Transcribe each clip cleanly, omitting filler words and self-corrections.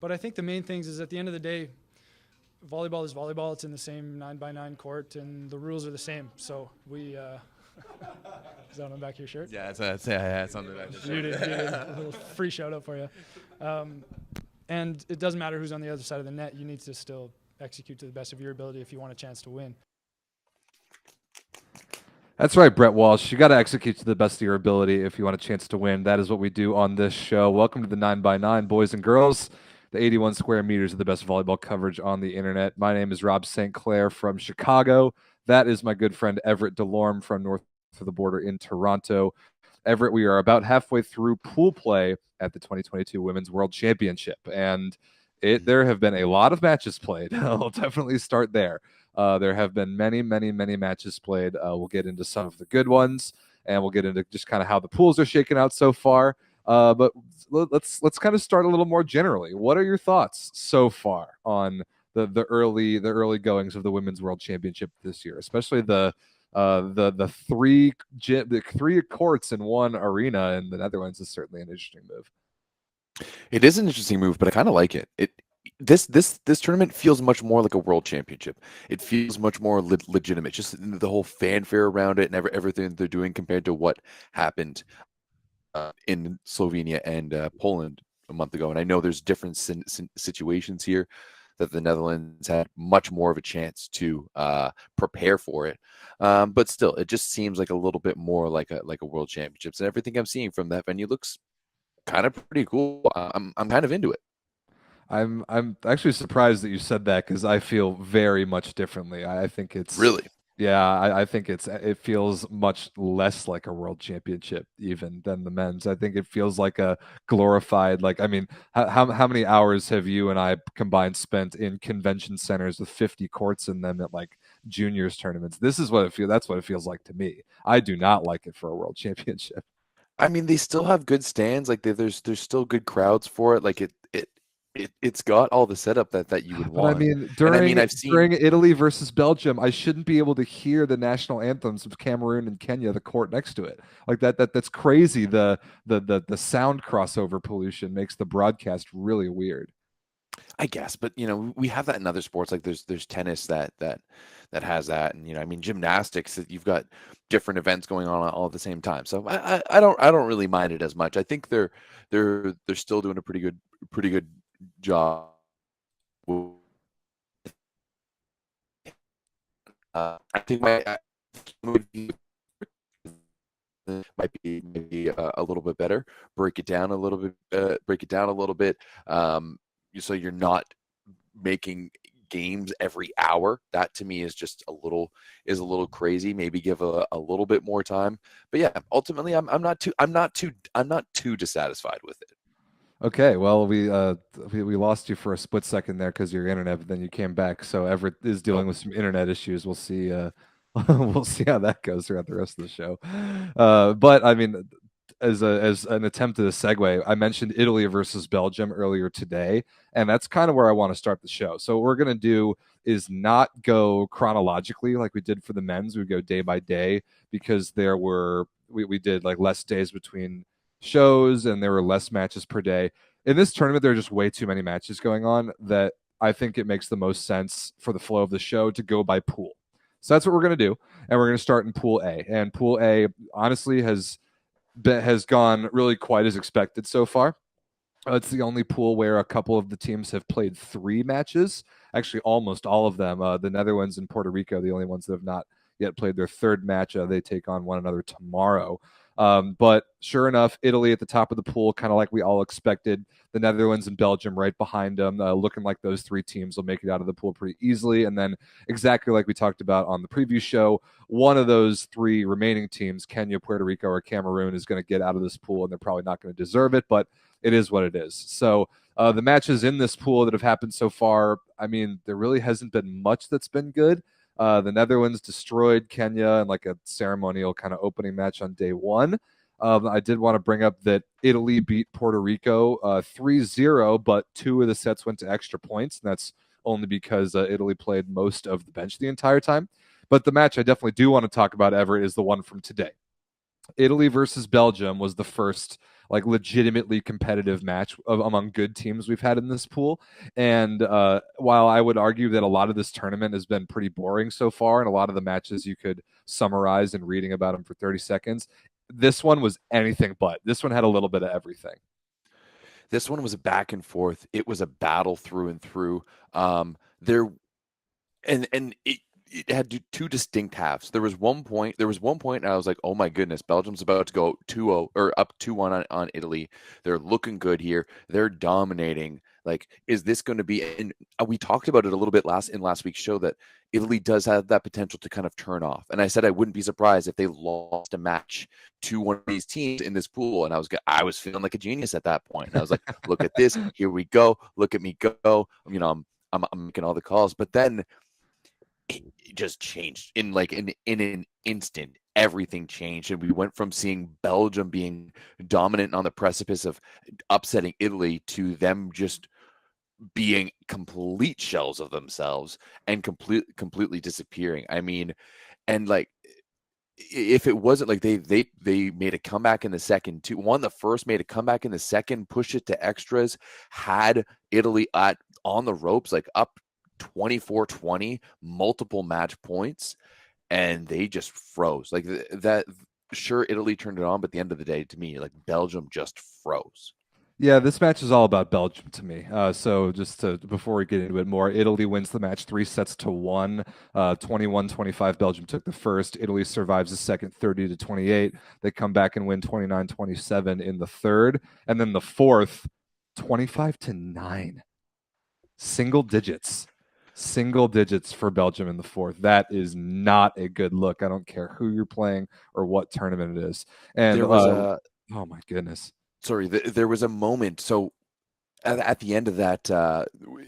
But I think the main things is at the end of the day, volleyball is volleyball. It's in the same 9x9 court, and the rules are the same. So we. Is that on the back of your shirt? Yeah, it's on the back of the shirt. Muted. A little free shout out for you. And it doesn't matter who's on the other side of the net. You need to still execute to the best of your ability if you want a chance to win. That's right, Brett Walsh. You got to execute to the best of your ability if you want a chance to win. That is what we do on this show. Welcome to the 9x9, boys and girls, the 81 square meters of the best volleyball coverage on the internet. My name is Rob St. Clair from Chicago. That is my good friend Everett Delorme from north of the border in Toronto. Everett, we are about halfway through pool play at the 2022 Women's World Championship, and there have been a lot of matches played. I'll definitely start there. There have been many matches played. We'll get into some of the good ones, and we'll get into just kind of how the pools are shaking out so far. But let's kind of start a little more generally. What are your thoughts so far on the early goings of the Women's World Championship this year, especially the three courts in one arena in the Netherlands is certainly an interesting move. It is an interesting move, but I kind of like it. This tournament feels much more like a world championship. It feels much more legitimate. Just the whole fanfare around it and everything they're doing compared to what happened in Slovenia and Poland a month ago. And I know there's different situations here that the Netherlands had much more of a chance to prepare for it. But still, it just seems like a little bit more like a world championships. And everything I'm seeing from that venue looks kind of pretty cool. I'm kind of into it. I'm actually surprised that you said that because I feel very much differently. I think it's really, yeah. I think it feels much less like a world championship even than the men's. I think it feels like a glorified, like, I mean, how many hours have you and I combined spent in convention centers with 50 courts in them at like juniors tournaments? This is what it feels. That's what it feels like to me. I do not like it for a world championship. I mean, they still have good stands. Like there's still good crowds for it. Like it's got all the setup that you would want. But I mean, during Italy versus Belgium, I shouldn't be able to hear the national anthems of Cameroon and Kenya, the court next to it. Like that's crazy. The sound crossover pollution makes the broadcast really weird. I guess, but we have that in other sports. Like there's tennis that has that, and I mean gymnastics, that you've got different events going on all at the same time. So I don't really mind it as much. I think they're still doing a pretty good job. I think might be maybe a little bit better. Break it down a little bit. So you're not making games every hour. That to me is just a little crazy. Maybe give a little bit more time. But yeah, ultimately I'm not too dissatisfied with it. Okay, well, we lost you for a split second there because of your internet, but then you came back. So Everett is dealing with some internet issues. We'll see. We'll see how that goes throughout the rest of the show. But I mean, as an attempt at a segue, I mentioned Italy versus Belgium earlier today, and that's kind of where I want to start the show. So what we're gonna do is not go chronologically like we did for the men's. We go day by day because we did like less days between shows and there were less matches per day. In this tournament, there are just way too many matches going on that I think it makes the most sense for the flow of the show to go by pool. So that's what we're going to do. And we're going to start in Pool A. And Pool A, honestly, has gone really quite as expected so far. It's the only pool where a couple of the teams have played 3 matches. Actually, almost all of them. The Netherlands and Puerto Rico, the only ones that have not yet played their 3rd match. They take on one another tomorrow. But sure enough, Italy at the top of the pool, kind of like we all expected. The Netherlands and Belgium right behind them, looking like those 3 teams will make it out of the pool pretty easily. And then exactly like we talked about on the preview show, one of those 3 remaining teams, Kenya, Puerto Rico, or Cameroon, is going to get out of this pool, and they're probably not going to deserve it, but it is what it is. So the matches in this pool that have happened so far, I mean, there really hasn't been much that's been good. The Netherlands destroyed Kenya in like a ceremonial kind of opening match on day 1. I did want to bring up that Italy beat Puerto Rico 3-0, but 2 of the sets went to extra points, and that's only because Italy played most of the bench the entire time. But the match I definitely do want to talk about, Everett, is the one from today. Italy versus Belgium was the first like legitimately competitive match among good teams we've had in this pool. And while I would argue that a lot of this tournament has been pretty boring so far, and a lot of the matches you could summarize in reading about them for 30 seconds, this one was anything but. This one had a little bit of everything. This one was a back and forth. It was a battle through and through. There and it had two distinct halves. There was one point and I was like, "Oh my goodness, Belgium's about to go 2-0 or up 2-1 on Italy. They're looking good here. They're dominating. Like, is this going to be?" And we talked about it a little bit in last week's show that Italy does have that potential to kind of turn off. And I said I wouldn't be surprised if they lost a match to one of these teams in this pool. And I was feeling like a genius at that point. And I was like, "Look at this. Here we go. Look at me go." I'm making all the calls, but then it just changed in an instant. Everything changed, and we went from seeing Belgium being dominant on the precipice of upsetting Italy to them just being complete shells of themselves and completely disappearing. I mean, and like, if it wasn't like they made a comeback in the second, too, won the first, made a comeback in the second, pushed it to extras, had Italy on the ropes, like up 24-20, multiple match points, and they just froze. Like that. Sure, Italy turned it on, but at the end of the day, to me, like, Belgium just froze. Yeah, this match is all about Belgium to me. So before we get into it more, Italy wins the match 3-1, 21-25. Belgium took the first. Italy survives the second, 30-28. They come back and win 29-27 in the third, and then the fourth, 25-9. Single digits for Belgium in the fourth. That is not a good look. I don't care who you're playing or what tournament it is. And There was oh my goodness. Sorry, there was a moment. So at the end of that,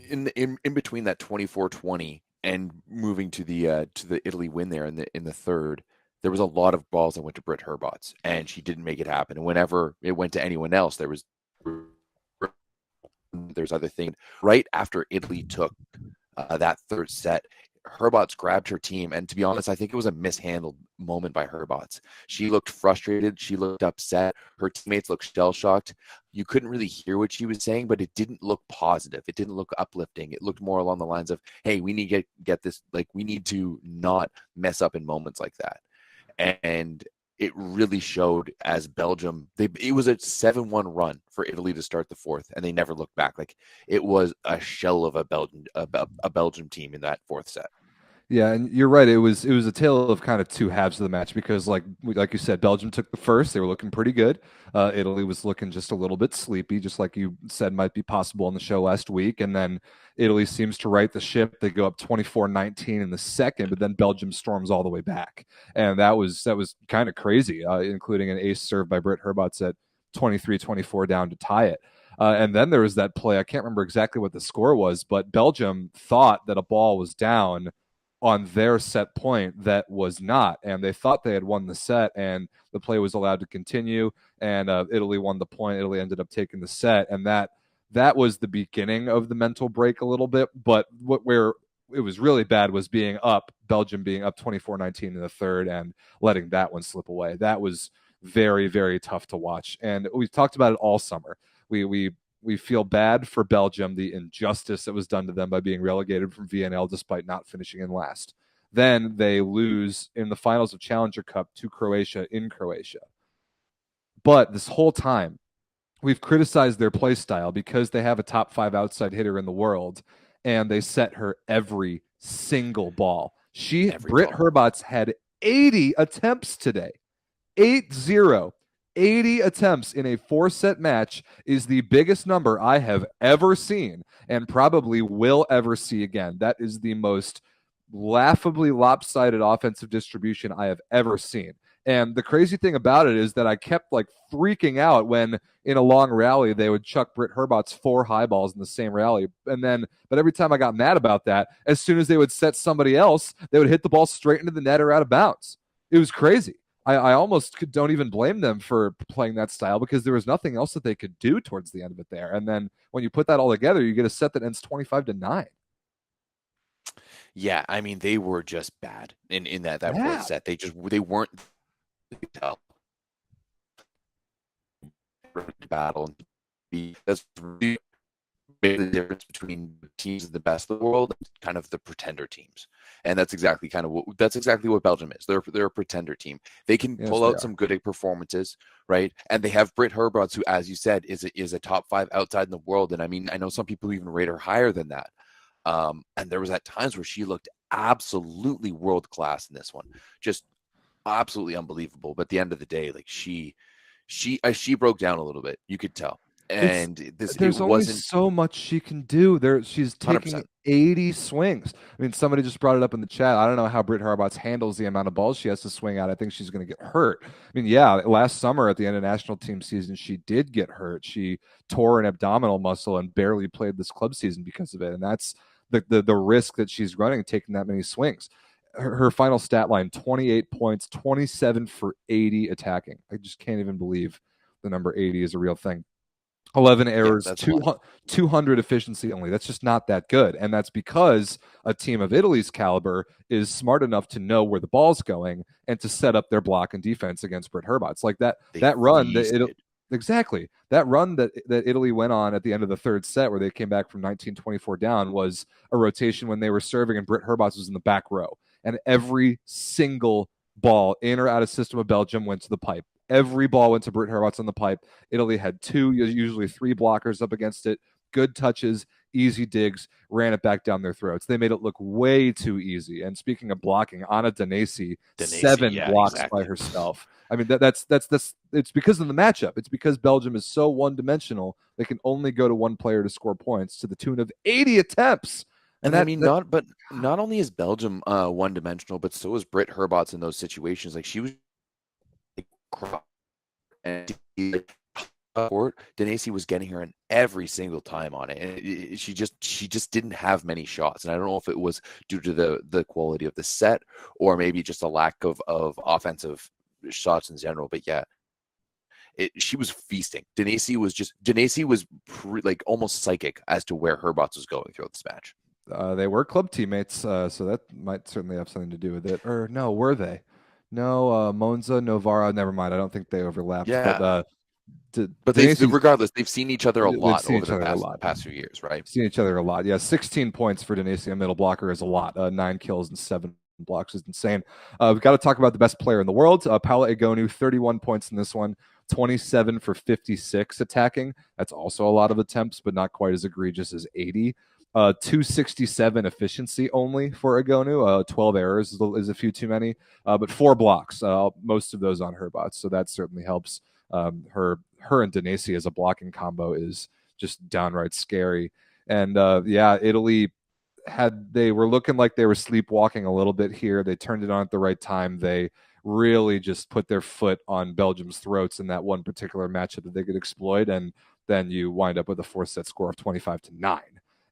in between that 24-20 and moving to the Italy win there in the third, there was a lot of balls that went to Britt Herbots, and she didn't make it happen. And whenever it went to anyone else, there's other things. Right after Italy took that third set, Herbots grabbed her team, and to be honest, I think it was a mishandled moment by Herbots. She looked frustrated. She looked upset. Her teammates looked shell-shocked. You couldn't really hear what she was saying, but it didn't look positive. It didn't look uplifting. It looked more along the lines of, "Hey, we need to get this. Like, we need to not mess up in moments like that." And it really showed as Belgium. It was a 7-1 run for Italy to start the fourth, and they never looked back. Like, it was a shell of a Belgium team in that fourth set. Yeah, and you're right. It was a tale of kind of two halves of the match because, like you said, Belgium took the first. They were looking pretty good. Italy was looking just a little bit sleepy, just like you said might be possible on the show last week. And then Italy seems to right the ship. They go up 24-19 in the second, but then Belgium storms all the way back, and that was kind of crazy, including an ace serve by Britt Herbots at 23-24 down to tie it. And then there was that play. I can't remember exactly what the score was, but Belgium thought that a ball was down on their set point that was not, and they thought they had won the set, and the play was allowed to continue, and Italy won the point. Italy ended up taking the set, and that was the beginning of the mental break a little bit. But where it was really bad was Belgium being up 24-19 in the third and letting that one slip away. That was very, very tough to watch, and we've talked about it all summer. We feel bad for Belgium, the injustice that was done to them by being relegated from VNL despite not finishing in last. Then they lose in the finals of Challenger Cup to Croatia in Croatia. But this whole time, we've criticized their play style because they have a top 5 outside hitter in the world, and they set her every single ball. Britt Herbots had 80 attempts today. 8-0. 80 attempts in a 4-set match is the biggest number I have ever seen and probably will ever see again. That is the most laughably lopsided offensive distribution I have ever seen. And the crazy thing about it is that I kept freaking out when in a long rally they would chuck Britt Herbots 4 high balls in the same rally. But every time I got mad about that, as soon as they would set somebody else, they would hit the ball straight into the net or out of bounds. It was crazy. I almost don't even blame them for playing that style because there was nothing else that they could do towards the end of it there. And then when you put that all together, you get a set that ends 25-9. Yeah, I mean, they were just bad in that fourth set. They weren't. battle. That's really made the difference between teams of the best of the world and kind of the pretender teams. And that's exactly what Belgium is. They're a pretender team. They can Yes, pull they out are. some good performances, right? And they have Britt Herbots, who, as you said, is a top 5 outside in the world. And I mean, I know some people even rate her higher than that. And there was at times where she looked absolutely world class in this one, just absolutely unbelievable. But at the end of the day, like she broke down a little bit. You could tell. It's And it there's only wasn't so much she can do. She's taking 100%. 80 swings. I mean, somebody just brought it up in the chat. I don't know how Britt Harbots handles the amount of balls she has to swing at. I think she's going to get hurt. I mean, yeah, last summer at the end of national team season, she did get hurt. She tore an abdominal muscle and barely played this club season because of it. And that's the risk that she's running, taking that many swings. Her final stat line, 28 points, 27 for 80 attacking. I just can't even believe the number 80 is a real thing. 11 Yeah, errors, that's a lot. 200 efficiency only. That's just not that good. And that's because a team of Italy's caliber is smart enough to know where the ball's going and to set up their block and defense against Britt Herbots. Like that They that run feasted. exactly. That run that Italy went on at the end of the third set where they came back from 19-24 down was a rotation when they were serving and Britt Herbots was in the back row. And every single ball in or out of system of Belgium went to the pipe. Every ball went to Britt Herbots on the pipe. Italy had 2, usually 3 blockers up against it. Good touches, easy digs, ran it back down their throats. They made it look way too easy. And speaking of blocking, Anna Danesi, 7 Yeah, blocks exactly. by herself. I mean, that's it's because of the matchup. It's because Belgium is so one-dimensional. They can only go to one player to score points to the tune of 80 attempts. And I mean, not only is Belgium one dimensional, but so is Britt Herbots in those situations. Like she was and Danesi was getting her in every single time on it. And she just didn't have many shots. And I don't know if it was due to the quality of the set or maybe just a lack of offensive shots in general. But yeah, she was feasting. Danesi was like almost psychic as to where Herbots was going throughout this match. They were club teammates, so that might certainly have something to do with it. Or no, were they? No, Monza, Novara. Never mind. I don't think they overlapped. Yeah. But Danesi's, regardless, they've seen each other a they've lot seen over each the other a lot. past few years, right? Seen each other a lot. Yeah, 16 points for Danesi, a middle blocker, is a lot. 9 kills and 7 blocks is insane. We've got to talk about the best player in the world, Paula Egonu, 31 points in this one, 27 for 56 attacking. That's also a lot of attempts, but not quite as egregious as 80. 267 efficiency only for Egonu. 12 errors is a few too many, but 4 blocks, most of those on Herbots. So that certainly helps. Her and Danesi as a blocking combo is just downright scary. And yeah, Italy they were looking like they were sleepwalking a little bit here. They turned it on at the right time. They really just put their foot on Belgium's throats in that one particular matchup that they could exploit. And then you wind up with a 4-set score of 25-9.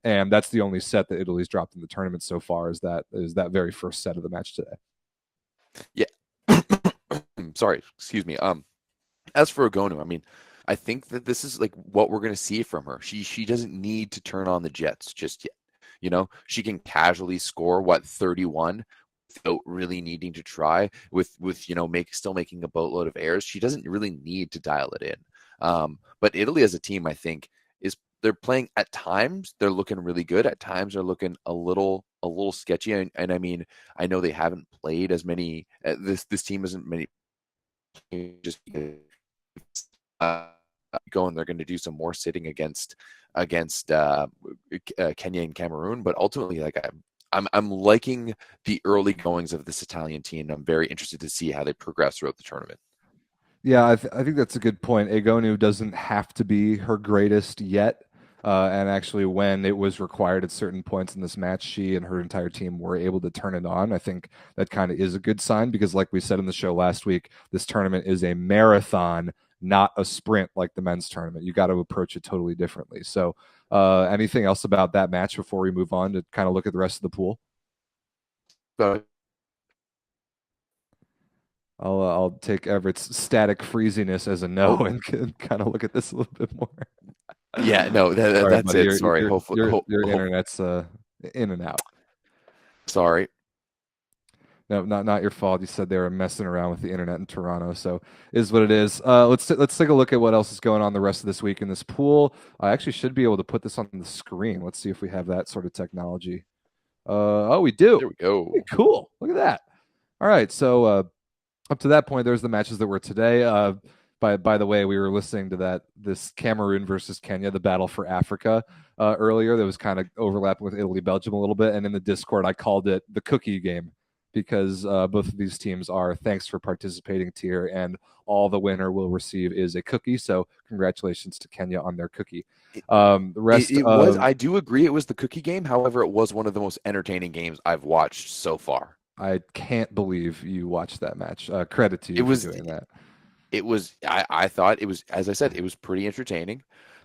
And that's the only set that Italy's dropped in the tournament so far is that very first set of the match today. Yeah. Sorry, excuse me. As for Egonu, I mean, I think that this is like what we're going to see from her. She doesn't need to turn on the jets just yet. You know, she can casually score 31 without really needing to try with still making a boatload of errors. She doesn't really need to dial it in. But Italy as a team, I think, they're playing at times. They're looking really good. At times, they're looking a little sketchy. And I mean, I know they haven't played as many. This team isn't many. Just go and they're going to do some more sitting against Kenya and Cameroon. But ultimately, like I'm liking the early goings of this Italian team. I'm very interested to see how they progress throughout the tournament. Yeah, I think that's a good point. Egonu doesn't have to be her greatest yet. And actually, when it was required at certain points in this match, she and her entire team were able to turn it on. I think that kind of is a good sign because, like we said in the show last week, this tournament is a marathon, not a sprint like the men's tournament. You got to approach it totally differently. So, anything else about that match before we move on to kind of look at the rest of the pool? I'll take Everett's static freeziness as a no and kind of look at this a little bit more. Yeah, no, that's buddy, it. Sorry, your internet's in and out. Sorry. No, not your fault. You said they were messing around with the internet in Toronto, so is what it is. Let's take a look at what else is going on the rest of this week in this pool. I actually should be able to put this on the screen. Let's see if we have that sort of technology. Oh, we do. There we go. Hey, cool. Look at that. All right, so up to that point, there's the matches that were today. By the way, we were listening to this Cameroon versus Kenya, the battle for Africa, earlier. That was kind of overlapping with Italy, Belgium a little bit, and in the Discord, I called it the cookie game because both of these teams are thanks for participating tier, and all the winner will receive is a cookie. So congratulations to Kenya on their cookie. The rest was. I do agree it was the cookie game. However, it was one of the most entertaining games I've watched so far. I can't believe you watched that match. Credit to you for doing that. It was. I thought it was. As I said, it was pretty entertaining.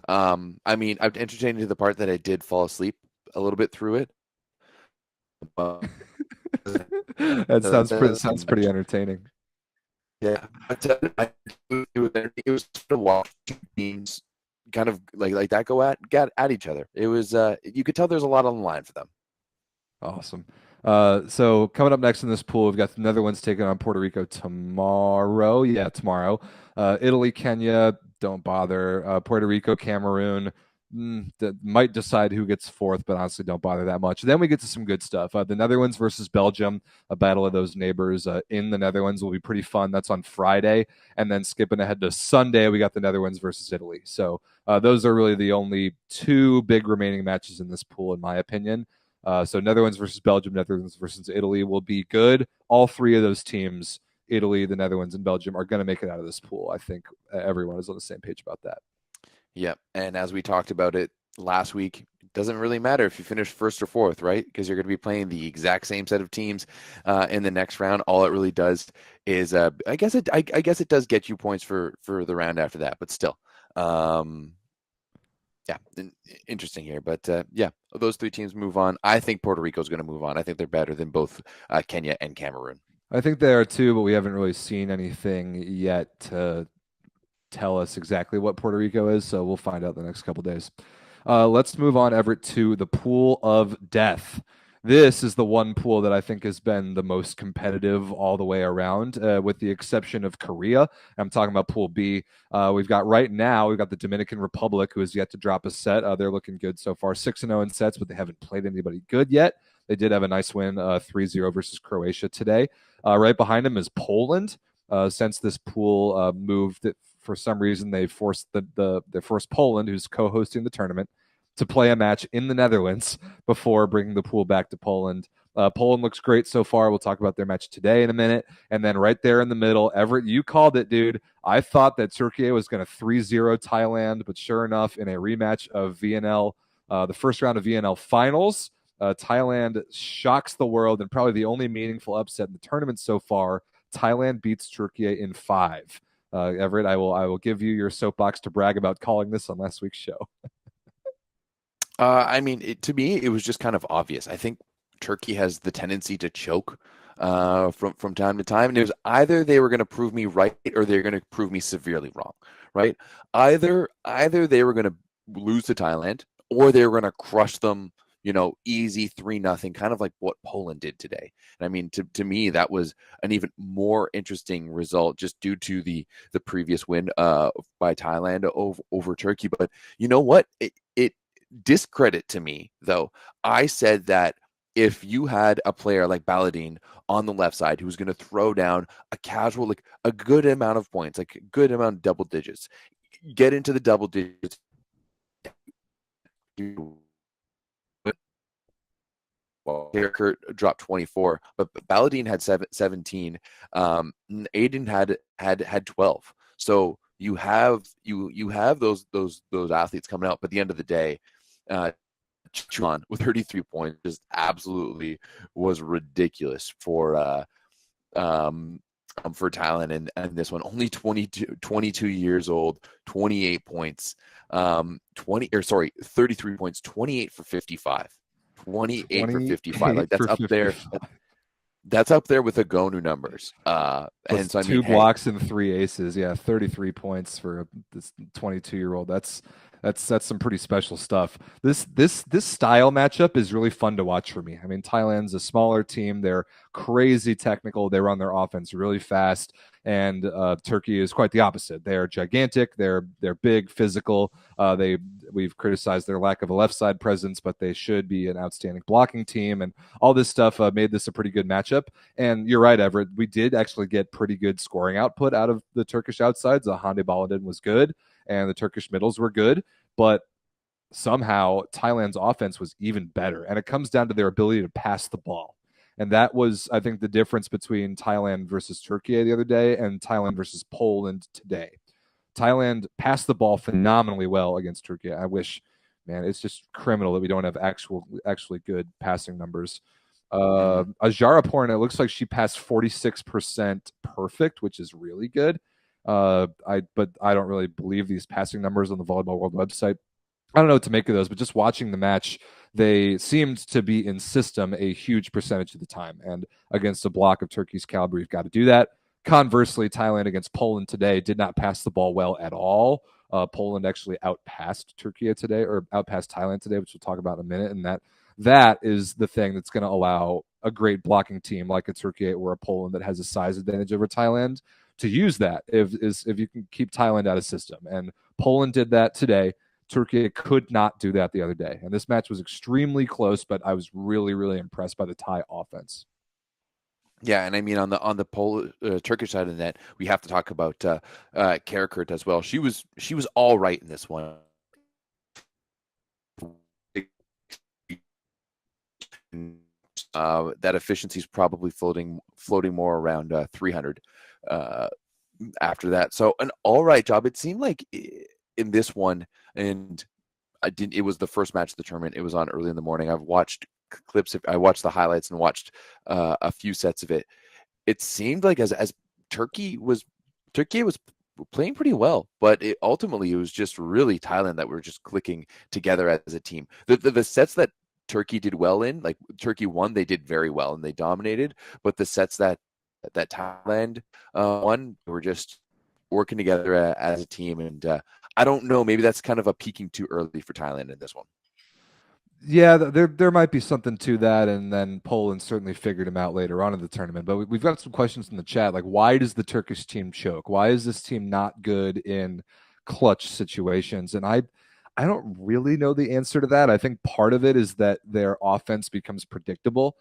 I mean, I'm entertaining to the part that I did fall asleep a little bit through it. That sounds pretty entertaining. Yeah, it was sort of watching teams kind of like that go at each other. It was you could tell there's a lot on the line for them. Awesome. So coming up next in this pool, we've got the Netherlands taking on Puerto Rico tomorrow. Yeah, tomorrow. Italy, Kenya, don't bother. Puerto Rico, Cameroon. That might decide who gets fourth, but honestly, don't bother that much. Then we get to some good stuff. The Netherlands versus Belgium, a battle of those neighbors in the Netherlands will be pretty fun. That's on Friday. And then skipping ahead to Sunday, we got the Netherlands versus Italy. So those are really the only two big remaining matches in this pool, in my opinion. So Netherlands versus Belgium, Netherlands versus Italy will be good. All three of those teams, Italy, the Netherlands, and Belgium, are going to make it out of this pool. I think everyone is on the same page about that. Yep. And as we talked about it last week, it doesn't really matter if you finish first or fourth, right? Because you're going to be playing the exact same set of teams in the next round. All it really does is, I guess it does get you points for the round after that, but still. Yeah, interesting here. But yeah, those three teams move on. I think Puerto Rico is going to move on. I think they're better than both Kenya and Cameroon. I think they are too, but we haven't really seen anything yet to tell us exactly what Puerto Rico is, so we'll find out the next couple days. Let's move on, Everett, to the pool of death. This is the one pool that I think has been the most competitive all the way around, with the exception of Korea. I'm talking about Pool B. We've got the Dominican Republic, who has yet to drop a set. They're looking good so far, 6-0 in sets, but they haven't played anybody good yet. They did have a nice win, 3-0 versus Croatia today. Right behind them is Poland. Since this pool moved, for some reason they forced they forced Poland, who's co-hosting the tournament, to play a match in the Netherlands before bringing the pool back to Poland. Poland looks great so far. We'll talk about their match today in a minute. And then right there in the middle, Everett, you called it, dude. I thought that Turkey was going to 3-0 Thailand, but sure enough, in a rematch of VNL, the first round of VNL finals, Thailand shocks the world, and probably the only meaningful upset in the tournament so far. Thailand beats Turkey in 5. Everett, I will give you your soapbox to brag about calling this on last week's show. I mean, to me, it was just kind of obvious. I think Turkey has the tendency to choke from time to time, and it was either they were going to prove me right or they're going to prove me severely wrong, right? Either they were going to lose to Thailand or they were going to crush them, easy 3-0, kind of like what Poland did today. And I mean, to me, that was an even more interesting result just due to the previous win by Thailand over Turkey. But you know what? It discredit to me, though. I said that if you had a player like Balladine on the left side who's going to throw down a casual, like a good amount of points, like a good amount of double digits, get into the double digits, well, Kurt dropped 24, but Balladine had 17. Aiden had 12. So you have those athletes coming out, but at the end of the day, Chun with 33 points just absolutely was ridiculous for Thailand, and this one only 22 years old, 28 points, 33 points, 28 for 55. 28 for 55. Like that's up 55. There. That's up there with the Gonu numbers. And so, I mean, 2 blocks and 3 aces. Yeah, 33 points for this 22-year-old. That's That's some pretty special stuff. This style matchup is really fun to watch for me. I mean, Thailand's a smaller team. They're crazy technical. They run their offense really fast, and Turkey is quite the opposite. They're gigantic. They're big, physical. We've criticized their lack of a left side presence, but they should be an outstanding blocking team, and all this stuff made this a pretty good matchup. And you're right, Everett. We did actually get pretty good scoring output out of the Turkish outsides. Hande Baladin was good, and the Turkish middles were good, but somehow Thailand's offense was even better. And it comes down to their ability to pass the ball. And that was, I think, the difference between Thailand versus Turkey the other day and Thailand versus Poland today. Thailand passed the ball phenomenally well against Turkey. I wish, man, it's just criminal that we don't have actually good passing numbers. Ajaraporn, it looks like she passed 46% perfect, which is really good. But I don't really believe these passing numbers on the Volleyball World website. I don't know what to make of those, but just watching the match, they seemed to be in system a huge percentage of the time. And against a block of Turkey's caliber, you've got to do that. Conversely, Thailand against Poland today did not pass the ball well at all. Poland actually outpassed Turkey today, or outpassed Thailand today, which we'll talk about in a minute. And that is the thing that's going to allow a great blocking team like a Turkey or a Poland that has a size advantage over Thailand to use that if you can keep Thailand out of system. And Poland did that today. Turkey could not do that the other day. And this match was extremely close, but I was really, really impressed by the Thai offense. Yeah, and I mean on the Turkish side of the net, we have to talk about Karakurt as well. She was all right in this one. That efficiency is probably floating more around 300 after that. So an all right job. It seemed like in this one, and it was the first match of the tournament. It was on early in the morning. I've watched clips. I watched the highlights and watched a few sets of it. It seemed like as Turkey was playing pretty well, but ultimately it was just really Thailand that were just clicking together as a team. The sets that Turkey did well in, like Turkey won, they did very well and they dominated. But the sets that Thailand won were just working together as a team. And I don't know, maybe that's kind of a peaking too early for Thailand in this one. Yeah, there might be something to that, and then Poland certainly figured him out later on in the tournament. But we've got some questions in the chat, like why does the Turkish team choke? Why is this team not good in clutch situations? And I don't really know the answer to that. I think part of it is that their offense becomes predictable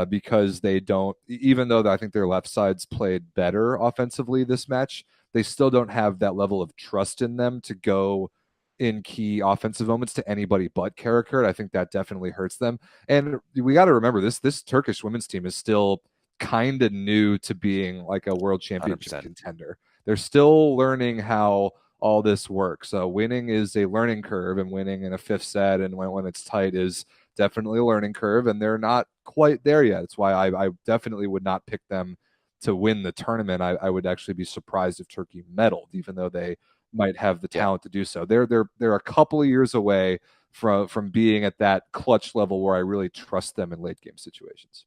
because they don't, even though I think their left sides played better offensively this match, they still don't have that level of trust in them to go in key offensive moments to anybody but Karakurt. I think that definitely hurts them. And we got to remember this Turkish women's team is still kind of new to being like a world championship 100%. contender. They're still learning how all this works. So winning is a learning curve, and winning in a fifth set and when it's tight is definitely a learning curve, and they're not quite there yet. It's why I definitely would not pick them to win the tournament. I would actually be surprised if Turkey medaled, even though they might have the talent to do so. They're a couple of years away from being at that clutch level where I really trust them in late game situations.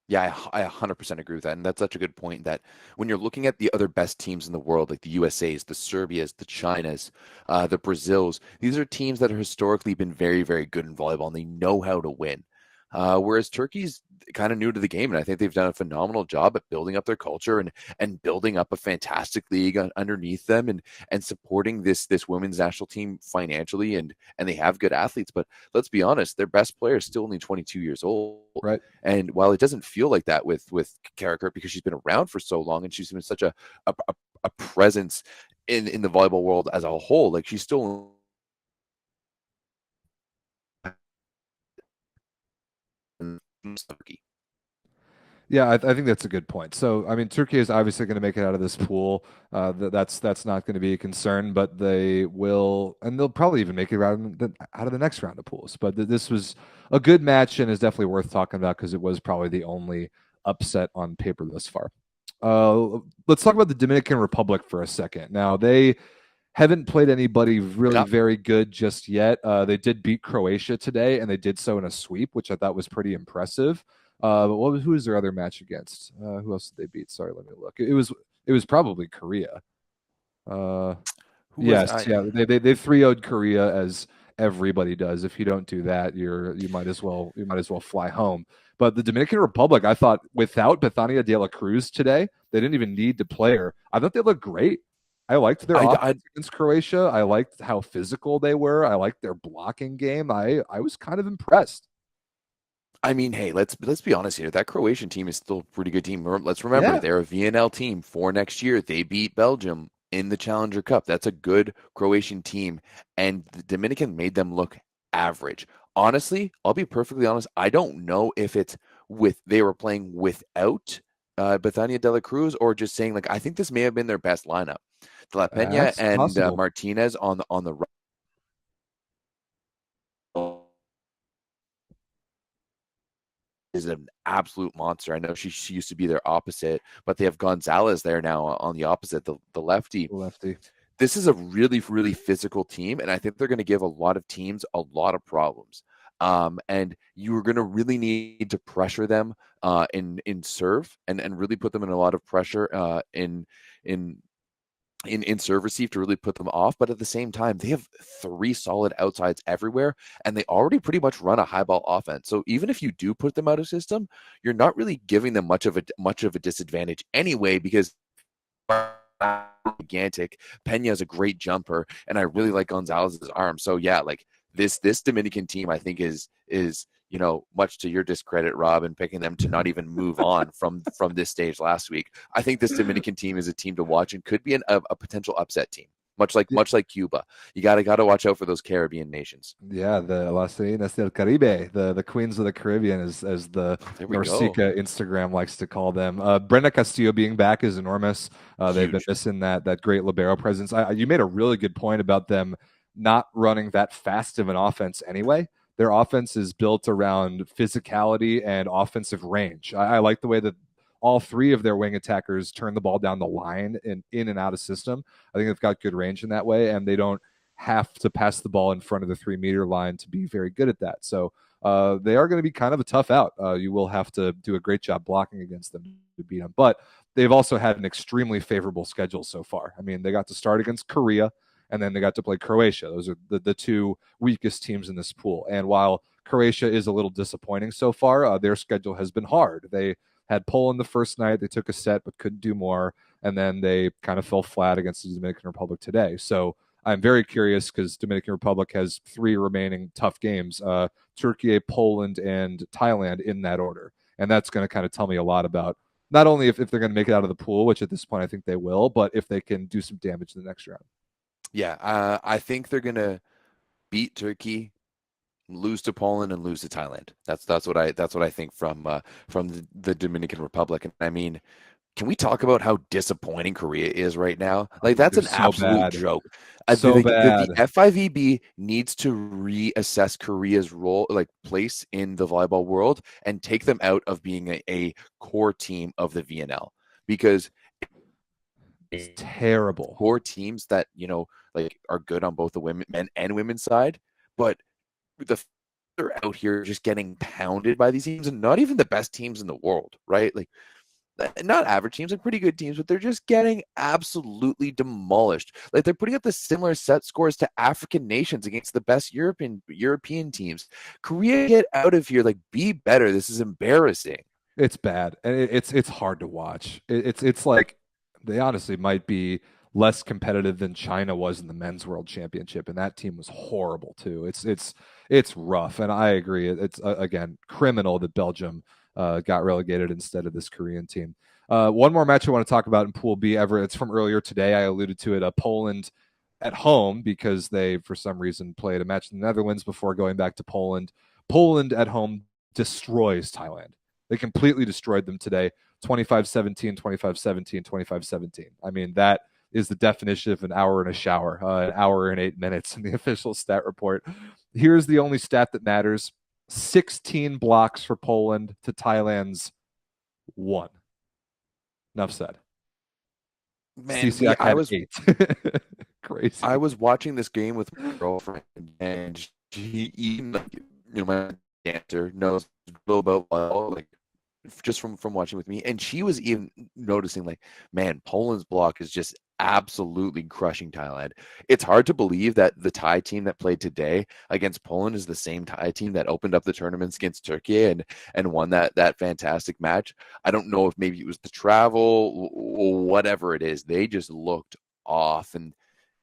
Yeah, I 100% agree with that. And that's such a good point that when you're looking at the other best teams in the world, like the USAs, the Serbias, the Chinas, the Brazils, these are teams that have historically been very, very good in volleyball and they know how to win. Whereas Turkey's kind of new to the game, and I think they've done a phenomenal job at building up their culture and building up a fantastic league underneath them and supporting this women's national team financially, and they have good athletes. But let's be honest, their best player is still only 22 years old. Right. And while it doesn't feel like that with Karakurt because she's been around for so long and she's been such a presence in the volleyball world as a whole, like she's still Turkey. Yeah, I think that's a good point. So, I mean, Turkey is obviously going to make it out of this pool. That's not going to be a concern, but they will, and they'll probably even make it out of the next round of pools. But this was a good match and is definitely worth talking about because it was probably the only upset on paper thus far. Let's talk about the Dominican Republic for a second. Now, they haven't played anybody really very good just yet. They did beat Croatia today, and they did so in a sweep, which I thought was pretty impressive. But who was their other match against? Who else did they beat? Sorry, let me look. It was probably Korea. Who was Yes, yeah, they 3-0'd Korea as everybody does. If you don't do that, you might as well fly home. But the Dominican Republic, I thought without Bethania de la Cruz today, they didn't even need to play her. I thought they looked great. I liked their offense against Croatia. I liked how physical they were. I liked their blocking game. I was kind of impressed. I mean, hey, let's be honest here. That Croatian team is still a pretty good team. Let's remember they're a VNL team for next year. They beat Belgium in the Challenger Cup. That's a good Croatian team, and the Dominican made them look average. Honestly, I'll be perfectly honest. I don't know if it's they were playing without Bethania de la Cruz or just saying like I think this may have been their best lineup. De La Pena That's and possible. Martinez on the right. Is an absolute monster. I know she used to be their opposite, but they have Gonzalez there now on the opposite, the lefty. This is a really, really physical team, and I think they're going to give a lot of teams a lot of problems. And you're going to really need to pressure them in serve and really put them in a lot of pressure in serve receive to really put them off. But at the same time, they have 3 solid outsides everywhere, and they already pretty much run a high ball offense. So even if you do put them out of system, you're not really giving them much of a disadvantage anyway, because gigantic. Pena's a great jumper, and I really like Gonzalez's arm. So yeah, like this Dominican team, I think is much to your discredit, Rob, in picking them to not even move on from this stage last week. I think this Dominican team is a team to watch and could be a potential upset team. Much like Cuba, you gotta watch out for those Caribbean nations. Yeah, the Las Reinas del Caribe, the Queens of the Caribbean, as the Norsica Instagram likes to call them. Brenda Castillo being back is enormous. They've been missing that great libero presence. You made a really good point about them not running that fast of an offense anyway. Their offense is built around physicality and offensive range. I like the way that all 3 of their wing attackers turn the ball down the line and in and out of system. I think they've got good range in that way, and they don't have to pass the ball in front of the 3-meter line to be very good at that. So they are going to be kind of a tough out. You will have to do a great job blocking against them to beat them. But they've also had an extremely favorable schedule so far. I mean, they got to start against Korea, and then they got to play Croatia. Those are the 2 weakest teams in this pool. And while Croatia is a little disappointing so far, their schedule has been hard. They had Poland the first night. They took a set but couldn't do more. And then they kind of fell flat against the Dominican Republic today. So I'm very curious because Dominican Republic has 3 remaining tough games, Turkey, Poland, and Thailand in that order. And that's going to kind of tell me a lot about not only if they're going to make it out of the pool, which at this point I think they will, but if they can do some damage in the next round. Yeah, I think they're going to beat Turkey, lose to Poland, and lose to Thailand. That's what I think from the Dominican Republic. And I mean, can we talk about how disappointing Korea is right now? Like that's an absolute joke. So bad. The FIVB needs to reassess Korea's role, like place in the volleyball world, and take them out of being a core team of the VNL, because it's terrible. Core teams that like are good on both the men and women's side, but they're out here just getting pounded by these teams, and not even the best teams in the world, right? Like not average teams, like pretty good teams, but they're just getting absolutely demolished. Like they're putting up the similar set scores to African nations against the best European teams. Korea, get out of here! Like be better. This is embarrassing. It's bad, and it's hard to watch. It's like they honestly might be less competitive than China was in the men's world championship, and that team was horrible too. It's rough, and I agree. It's again criminal that Belgium got relegated instead of this Korean team. One more match I want to talk about in Pool B, Everett. It's from earlier today. I alluded to it. Poland at home, because they for some reason played a match in the Netherlands before going back to Poland. Poland at home destroys Thailand. They completely destroyed them today. 25-17, 25-17, 25-17. I mean, that is the definition of an hour in a shower, an hour and 8 minutes in the official stat report. Here's the only stat that matters. 16 blocks for Poland to Thailand's 1. Enough said. Man, I was 8. Crazy. I was watching this game with my girlfriend, and she even my dancer knows a little about volleyball, like just from watching with me, and she was even noticing like, man, Poland's block is just absolutely crushing Thailand. It's hard to believe that the Thai team that played today against Poland is the same Thai team that opened up the tournaments against Turkey and won that fantastic match. I don't know if maybe it was the travel or whatever it is. They just looked off, and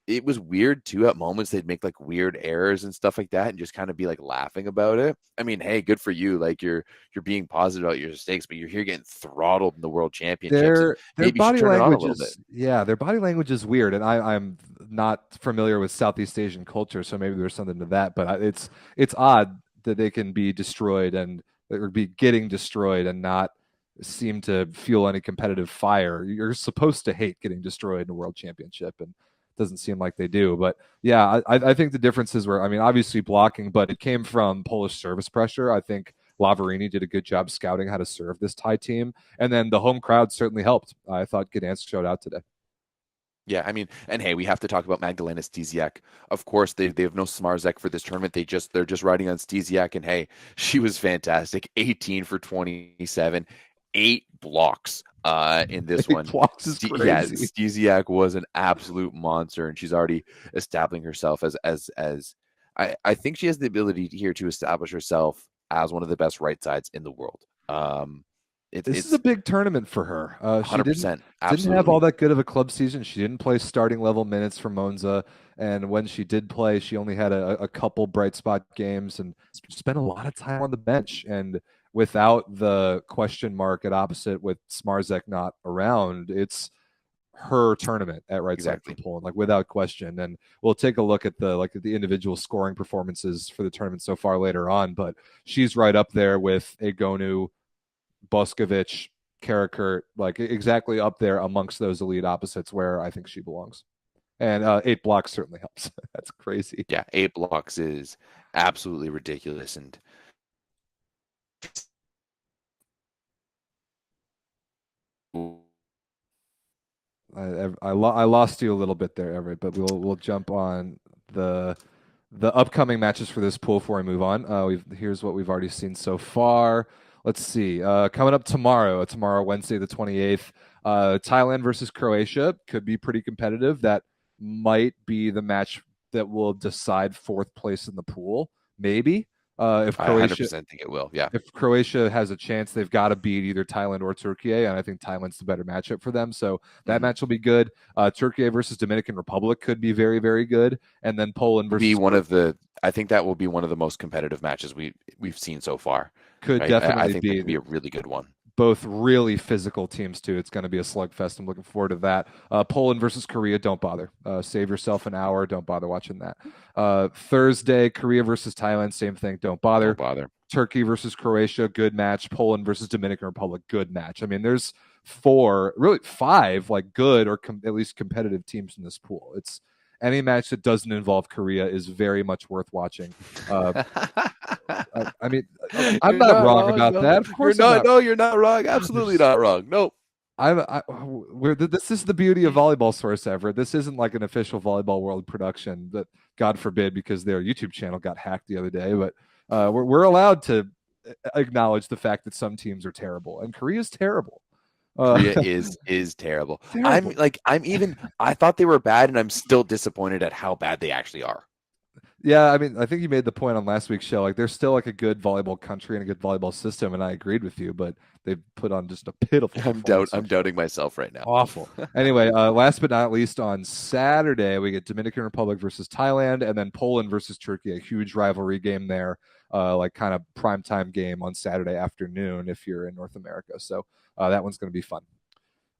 it was weird too. At moments they'd make like weird errors and stuff like that and just kind of be like laughing about it. I mean, hey, good for you. Like you're being positive about your mistakes, but you're here getting throttled in the world championships, and Their maybe you should body turn it on a language little bit. is their body language is weird, and I'm not familiar with Southeast Asian culture, so maybe there's something to that. But it's odd that they can be destroyed and or be getting destroyed and not seem to feel any competitive fire. You're supposed to hate getting destroyed in a world championship, and it doesn't seem like they do. But yeah, I think the differences were, I mean, obviously blocking, but it came from Polish service pressure. I think Lavarini did a good job scouting how to serve this Thai team. And then the home crowd certainly helped. I thought Gdansk showed out today. Yeah, I mean, and hey, we have to talk about Magdalena Stysiak. Of course, they have no Smarzek for this tournament. They're just riding on Stysiak, and hey, she was fantastic. 18 for 27, 8 blocks in this one. Blocks is crazy. Yeah, Stysiak was an absolute monster, and she's already establishing herself as I think she has the ability here to establish herself as one of the best right sides in the world. This is a big tournament for her. She 100%. didn't have all that good of a club season. She didn't play starting level minutes for Monza, and when she did play, she only had a couple bright spot games and spent a lot of time on the bench. And without the question mark at opposite with Smarzek not around, it's her tournament at right side for Poland, like without question. And we'll take a look at the individual scoring performances for the tournament so far later on. But she's right up there with Egonu, Boskovic, Karakurt, like exactly up there amongst those elite opposites where I think she belongs. And 8 blocks certainly helps. That's crazy. Yeah, 8 blocks is absolutely ridiculous. And I lost you a little bit there, Everett, but we'll jump on the upcoming matches for this pool before we move on. Here's what we've already seen so far. Let's see. Coming up tomorrow, Wednesday the 28th, Thailand versus Croatia could be pretty competitive. That might be the match that will decide 4th place in the pool, maybe. If Croatia, I 100% think it will. Yeah. If Croatia has a chance, they've got to beat either Thailand or Turkey, and I think Thailand's the better matchup for them. So that match will be good. Turkey versus Dominican Republic could be very, very good, and then Poland versus. I think that will be one of the most competitive matches we've seen so far. Could right? definitely I think that could be a really good one. Both really physical teams too. It's going to be a slugfest. I'm looking forward to that. Poland versus Korea. Don't bother. Save yourself an hour. Don't bother watching that. Thursday, Korea versus Thailand. Same thing. Don't bother. Turkey versus Croatia. Good match. Poland versus Dominican Republic. Good match. I mean, there's 5 like good or at least competitive teams in this pool. It's any match that doesn't involve Korea is very much worth watching. I mean, I'm not wrong about that. Of course, you're not wrong. Absolutely not wrong. Nope. This is the beauty of Volleyball Source, Everett. This isn't like an official Volleyball World production, that God forbid, because their YouTube channel got hacked the other day. But we're allowed to acknowledge the fact that some teams are terrible, and Korea's terrible. Korea is terrible. I thought they were bad, and I'm still disappointed at how bad they actually are. Yeah, I mean, I think you made the point on last week's show. Like, they're still like a good volleyball country and a good volleyball system, and I agreed with you, but they put on just a pitiful. I'm doubting myself right now. Awful. Anyway, last but not least, on Saturday we get Dominican Republic versus Thailand, and then Poland versus Turkey. A huge rivalry game there, like kind of primetime game on Saturday afternoon if you're in North America. So that one's going to be fun.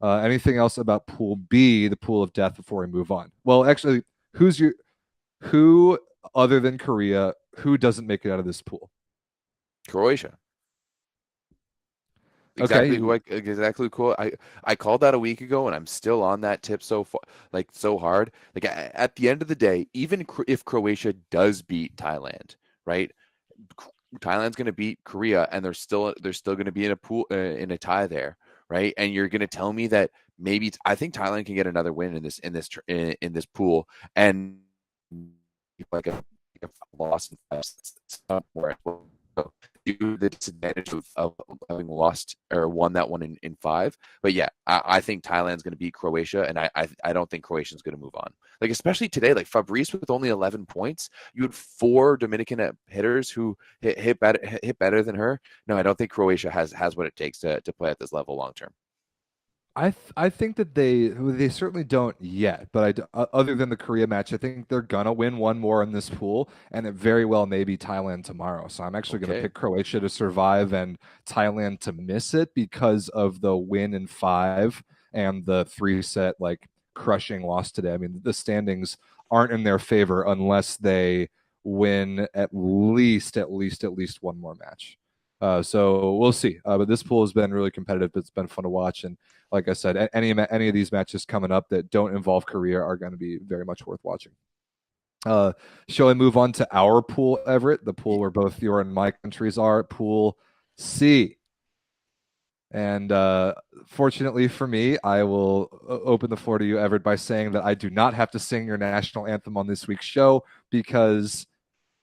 Anything else about Pool B, the pool of death, before we move on? Well, actually, who other than Korea, who doesn't make it out of this pool? Croatia. Okay. Exactly cool. I called that a week ago, and I'm still on that tip so far, like so hard. Like at the end of the day, even if Croatia does beat Thailand, right? Thailand's going to beat Korea, and they're still going to be in a pool in a tie there, right? And you're going to tell me that maybe I think Thailand can get another win in this pool, and like a loss somewhere. So do the disadvantage of having lost or won that one in five. But yeah, I think Thailand's going to beat Croatia, and I don't think Croatia's going to move on. Like, especially today, like Fabrice with only 11 points, you had 4 Dominican hitters who hit better than her. No, I don't think Croatia has what it takes to play at this level long term. I think that they certainly don't yet, but other than the Korea match, I think they're gonna win one more in this pool, and it very well may be Thailand tomorrow. So I'm actually gonna Okay. pick Croatia to survive and Thailand to miss it because of the win in 5 and the 3-set like crushing loss today. I mean, the standings aren't in their favor unless they win at least one more match. So we'll see. But this pool has been really competitive. It's been fun to watch, and like I said, any of these matches coming up that don't involve Korea are going to be very much worth watching. Shall I move on to our pool, Everett? The pool where both your and my countries are, Pool C. And fortunately for me, I will open the floor to you, Everett, by saying that I do not have to sing your national anthem on this week's show because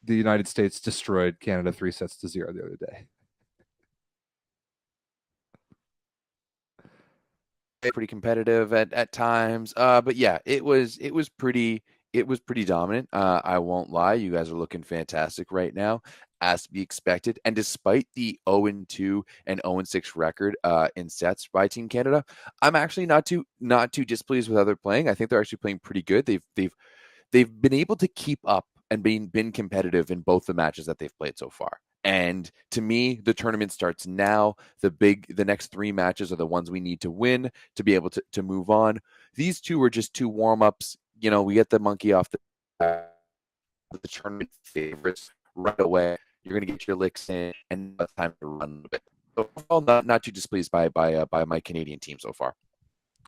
the United States destroyed Canada 3-0 the other day. Pretty competitive at times. But yeah, it was pretty dominant. I won't lie, you guys are looking fantastic right now, as to be expected. And despite the 0-2 and 0-6 record in sets by Team Canada, I'm actually not too displeased with how they're playing. I think they're actually playing pretty good. They've been able to keep up and been competitive in both the matches that they've played so far. And to me, the tournament starts now. The next 3 matches are the ones we need to win to be able to move on. These 2 were just 2 warm-ups. You know, we get the monkey off the tournament favorites right away. You're going to get your licks in, and it's time to run a bit. So overall, not too displeased by my Canadian team so far.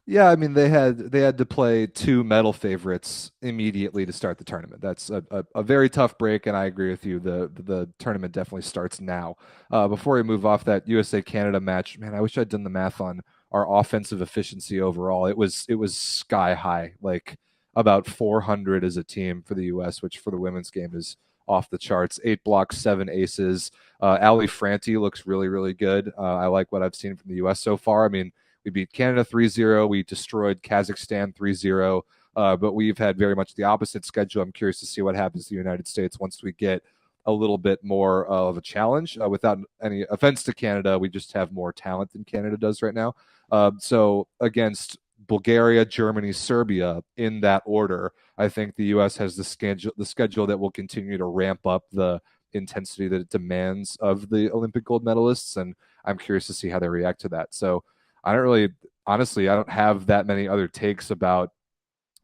Yeah, I mean they had to play 2 medal favorites immediately to start the tournament. That's a very tough break, and I agree with you. The tournament definitely starts now. Before we move off that USA Canada match, man, I wish I'd done the math on our offensive efficiency overall. It was sky high, like about 400 as a team for the US, which for the women's game is off the charts. 8 blocks, 7 aces. Ali Franti looks really, really good. I like what I've seen from the US so far. I mean, we beat Canada 3-0. We destroyed Kazakhstan 3-0. But we've had very much the opposite schedule. I'm curious to see what happens to the United States once we get a little bit more of a challenge. Without any offense to Canada, we just have more talent than Canada does right now. So against Bulgaria, Germany, Serbia, in that order, I think the U.S. has the schedule that will continue to ramp up the intensity that it demands of the Olympic gold medalists. And I'm curious to see how they react to that. So I don't really, honestly, I don't have that many other takes about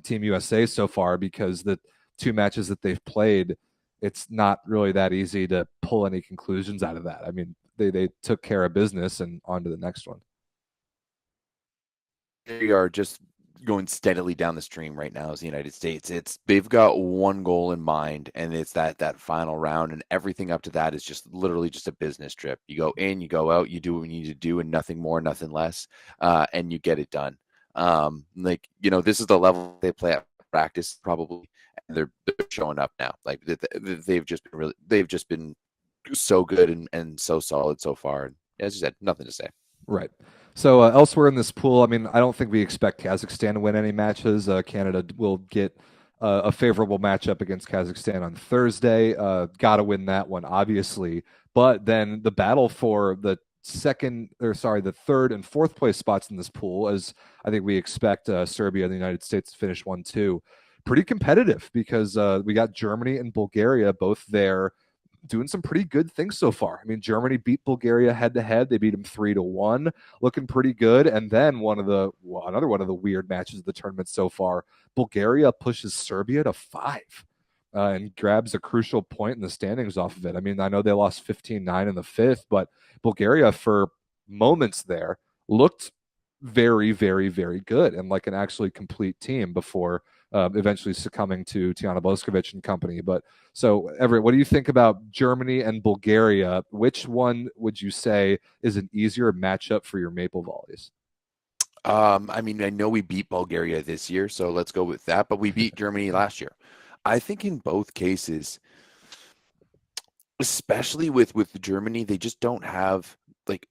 Team USA so far because the 2 matches that they've played, it's not really that easy to pull any conclusions out of that. I mean, they took care of business and on to the next one. They are just going steadily down the stream right now as the United States. They've got one goal in mind, and it's that final round, and everything up to that is just literally just a business trip. You go in, you go out, you do what you need to do, and nothing more, nothing less, and you get it done. Like, you know, this is the level they play at practice probably, and they're showing up now. Like they've just been so good and so solid so far. And as you said, nothing to say. Right. So elsewhere in this pool, I mean, I don't think we expect Kazakhstan to win any matches. Canada will get a favorable matchup against Kazakhstan on Thursday. Got to win that one, obviously. But then the battle for the third and fourth place spots in this pool, as I think we expect Serbia and the United States to finish 1-2. Pretty competitive because we got Germany and Bulgaria both there, doing some pretty good things so far. I mean, Germany beat Bulgaria head-to-head. They beat them 3-1, looking pretty good. And then another one of the weird matches of the tournament so far, Bulgaria pushes Serbia to 5 and grabs a crucial point in the standings off of it. I mean, I know they lost 15-9 in the 5th, but Bulgaria for moments there looked very, very, very good and like an actually complete team before eventually succumbing to Tijana Boskovic and company. But so, Everett, what do you think about Germany and Bulgaria? Which one would you say is an easier matchup for your Maple Volleys? I mean, I know we beat Bulgaria this year, so let's go with that. But we beat Germany last year. I think in both cases, especially with Germany, they just don't have like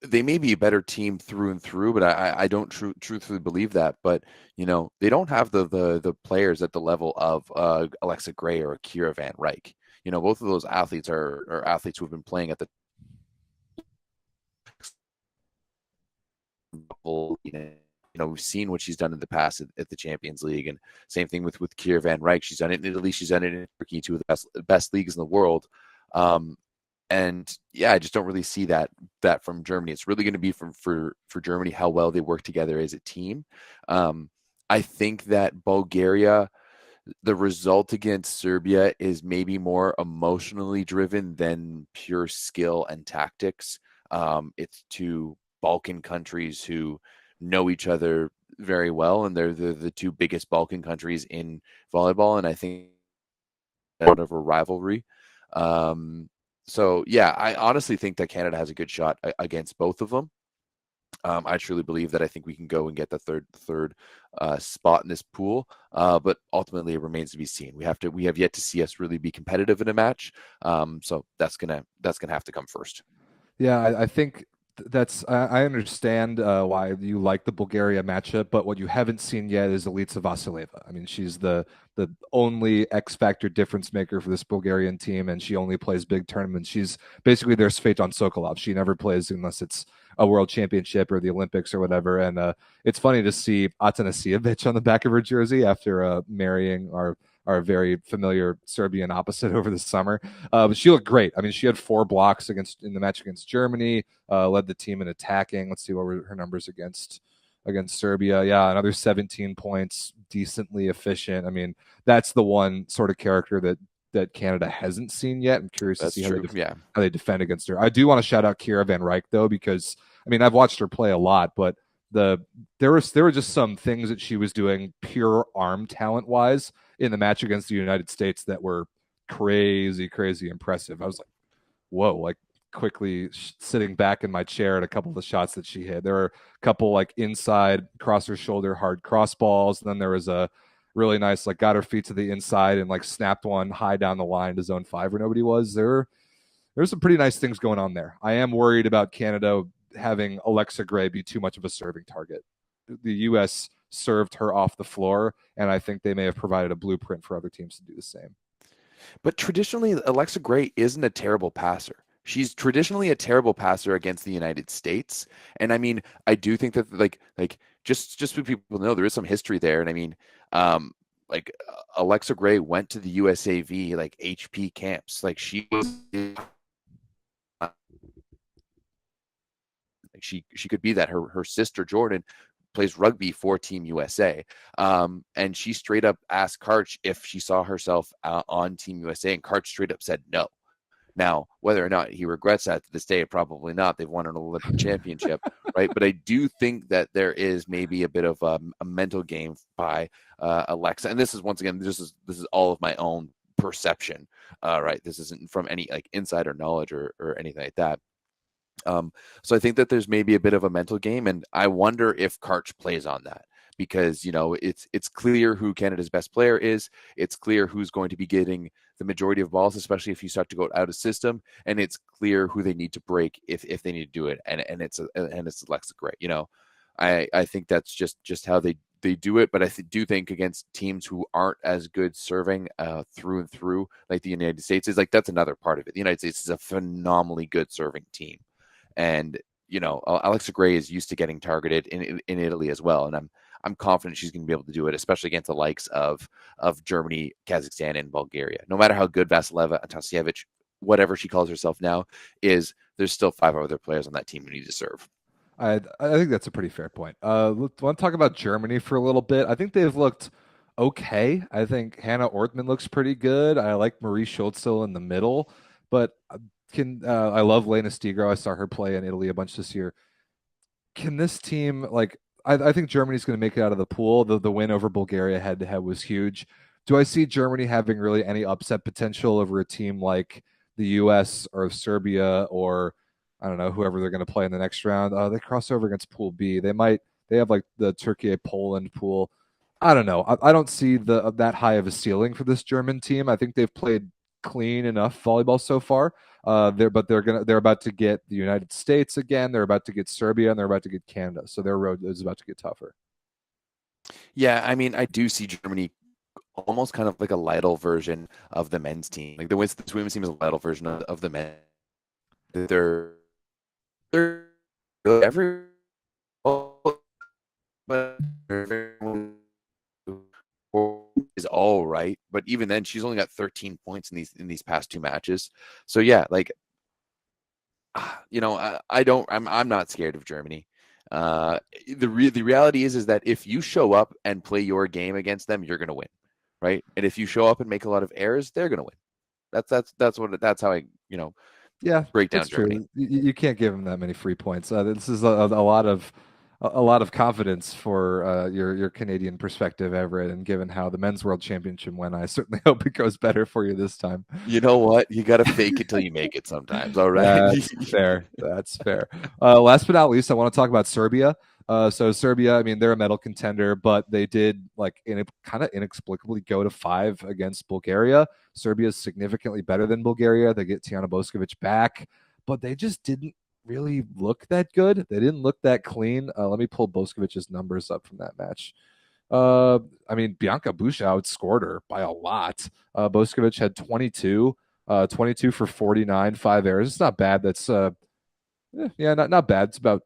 they may be a better team through and through, but I don't truthfully believe that. But they don't have the players at the level of Alexa Gray or Kira Van Ryk. Both of those athletes are athletes who have been playing at the level. We've seen what she's done in the past at the Champions League, and same thing with Kira Van Ryk. She's done it in Italy. She's done it in Turkey, two of the best leagues in the world. And yeah, I just don't really see that from Germany. It's really going to be for Germany how well they work together as a team. I think that Bulgaria, the result against Serbia is maybe more emotionally driven than pure skill and tactics. It's two Balkan countries who know each other very well, and they're the two biggest Balkan countries in volleyball, and I think out of a rivalry. So yeah, I honestly think that Canada has a good shot against both of them. I truly believe that I think we can go and get the third spot in this pool, but ultimately it remains to be seen. We have yet to see us really be competitive in a match, so that's gonna have to come first. Yeah, I think I understand why you like the Bulgaria matchup, but what you haven't seen yet is Elitsa Vasileva. I mean, she's the only X factor difference maker for this Bulgarian team, and she only plays big tournaments. She's basically their Svetlana Sokolov. She never plays unless it's a world championship or the Olympics or whatever. And it's funny to see Atanasievich on the back of her jersey after marrying our very familiar Serbian opposite over the summer. But she looked great. I mean, she had 4 blocks in the match against Germany, led the team in attacking. Let's see what were her numbers against Serbia. Yeah, another 17 points, decently efficient. I mean, that's the one sort of character that Canada hasn't seen yet. I'm curious to see how they defend against her. I do want to shout out Kira Van Ryk though, because I mean, I've watched her play a lot, but there were just some things that she was doing pure arm talent wise in the match against the United States that were crazy impressive. I was like, whoa, like quickly sitting back in my chair at a couple of the shots that she hit. There were a couple like inside cross her shoulder hard cross balls, and then there was a really nice like got her feet to the inside and like snapped one high down the line to zone 5 where nobody was. There's some pretty nice things going on there. I am worried about Canada having Alexa Gray be too much of a serving target. The U.S. served her off the floor, and I think they may have provided a blueprint for other teams to do the same. But traditionally, Alexa Gray isn't a terrible passer. She's traditionally a terrible passer against the United States, and I mean, I do think that like just so people know, there is some history there, and I mean, like Alexa Gray went to the USAV like HP camps, like she was. She could be that. Her sister Jordan plays rugby for Team USA, and she straight up asked Karch if she saw herself on Team USA, and Karch straight up said no. Now, whether or not he regrets that to this day, probably not. They've won an Olympic championship, right? But I do think that there is maybe a bit of a mental game by Alexa, and this is once again, this is all of my own perception, right? This isn't from any like insider knowledge or anything like that. So I think that there's maybe a bit of a mental game, and I wonder if Karch plays on that because it's clear who Canada's best player is. It's clear who's going to be getting the majority of balls, especially if you start to go out of system, and it's clear who they need to break if they need to do it, and it's Alexa Gray. I think that's just how they do it, but I do think against teams who aren't as good serving through and through, like the United States is, like that's another part of it. The United States is a phenomenally good serving team. And Alexa Gray is used to getting targeted in Italy as well, and I'm confident she's going to be able to do it, especially against the likes of Germany, Kazakhstan, and Bulgaria. No matter how good Vasileva, Atanasievich, whatever she calls herself now, is, there's still 5 other players on that team who need to serve. I think that's a pretty fair point. Want to talk about Germany for a little bit? I think they've looked okay. I think Hannah Ortman looks pretty good. I like Marie Schultzel in the middle, but I love Lena Stigro. I saw her play in Italy a bunch this year. Can this team, like, I think Germany's going to make it out of the pool. The win over Bulgaria head to head was huge. Do I see Germany having really any upset potential over a team like the U.S. or Serbia or I don't know whoever they're going to play in the next round? They cross over against Pool B. They have like the Turkey Poland pool. I don't know. I don't see that high of a ceiling for this German team. I think they've played clean enough volleyball so far. They're about to get the United States again. They're about to get Serbia, and they're about to get Canada. So their road is about to get tougher. Yeah, I mean, I do see Germany almost kind of like a Lytle version of the men's team. Like the women's team is a Lytle version of the men. They're every but is all right, but even then, she's only got 13 points in these past 2 matches. So yeah, like I'm not scared of Germany. The reality is that if you show up and play your game against them, you're gonna win, right? And if you show up and make a lot of errors, they're gonna win. That's how I Yeah, break down that's Germany. true. You can't give them that many free points. This is a lot of confidence for your Canadian perspective, Everett. And given how the men's world championship went, I certainly hope it goes better for you this time. You know what? You got to fake it till you make it sometimes. All right. That's fair. That's fair. Last but not least, I want to talk about Serbia. So Serbia, I mean, they're a medal contender, but they did kind of inexplicably go to 5 against Bulgaria. Serbia is significantly better than Bulgaria. They get Tijana Boskovic back, but they just didn't really look that good. They didn't look that clean. Let me pull Boskovic's numbers up from that match. I mean, Bianca Bush outscored her by a lot. Boskovic had 22 for 49, 5 errors. It's not bad. That's not bad. It's about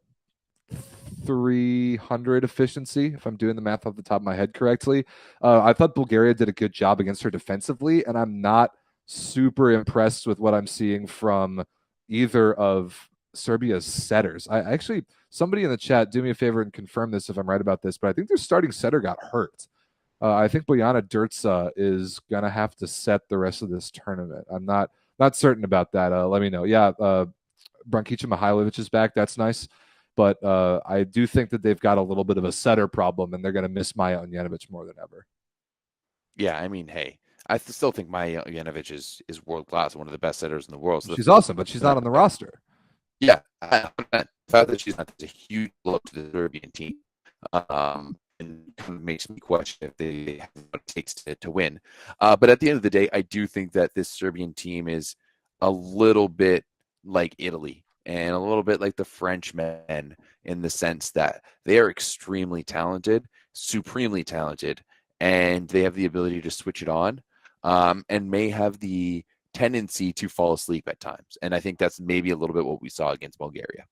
300 efficiency, if I'm doing the math off the top of my head correctly. I thought Bulgaria did a good job against her defensively, and I'm not super impressed with what I'm seeing from either of Serbia's setters. I actually, somebody in the chat, do me a favor and confirm this if I'm right about this, but I think their starting setter got hurt. I think Bojana Durca is gonna have to set the rest of this tournament. I'm not certain about that. Let me know. Yeah, Brankica Mihailovic is back. That's nice. But I do think that they've got a little bit of a setter problem, and they're going to miss Maja Ojanovic more than ever. Yeah, I mean, hey, I still think Maja Ojanovic is world class, one of the best setters in the world. So she's awesome, but she's not on the roster. Yeah, the fact that she's not a huge blow to the Serbian team, and kind of makes me question if they have what it takes to win. But at the end of the day, I do think that this Serbian team is a little bit like Italy and a little bit like the Frenchmen in the sense that they are extremely talented, supremely talented, and they have the ability to switch it on, and may have the tendency to fall asleep at times. And I think that's maybe a little bit what we saw against Bulgaria.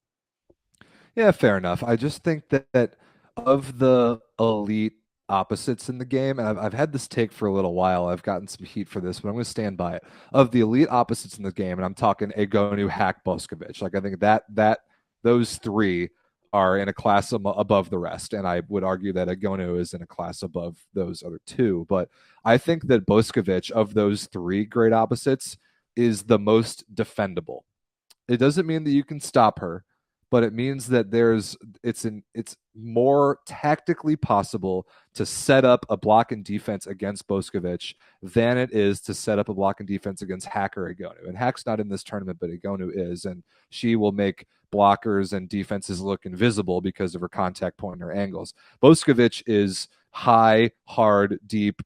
Yeah, fair enough. I just think that of the elite opposites in the game, and I've had this take for a little while. I've gotten some heat for this, but I'm going to stand by it. Of the elite opposites in the game, and I'm talking Egonu, Hack, Boskovic. Like I think that those 3 are in a class above the rest, and I would argue that Egonu is in a class above those other 2. But I think that Boskovic, of those 3 great opposites, is the most defendable. It doesn't mean that you can stop her, but it means that it's more tactically possible to set up a block and defense against Boskovic than it is to set up a block and defense against Hack or Egonu. And Hack's not in this tournament, but Egonu is, and she will make blockers and defenses look invisible because of her contact point and her angles. Boskovic is high, hard, deep,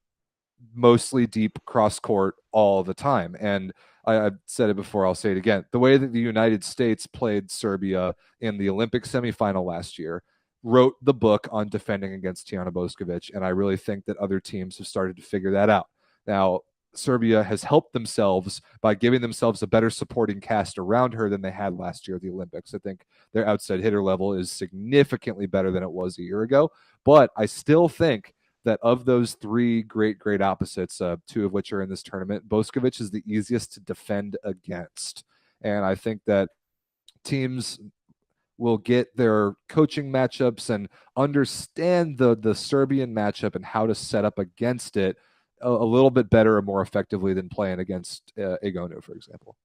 mostly deep cross court all the time. And I've said it before, I'll say it again. The way that the United States played Serbia in the Olympic semifinal last year wrote the book on defending against Tijana Boskovic, and I really think that other teams have started to figure that out. Now, Serbia has helped themselves by giving themselves a better supporting cast around her than they had last year at the Olympics. I think their outside hitter level is significantly better than it was a year ago, but I still think that of those 3 great opposites, 2 of which are in this tournament, Boskovic is the easiest to defend against. And I think that teams will get their coaching matchups and understand the Serbian matchup and how to set up against it a little bit better and more effectively than playing against Egonu, for example.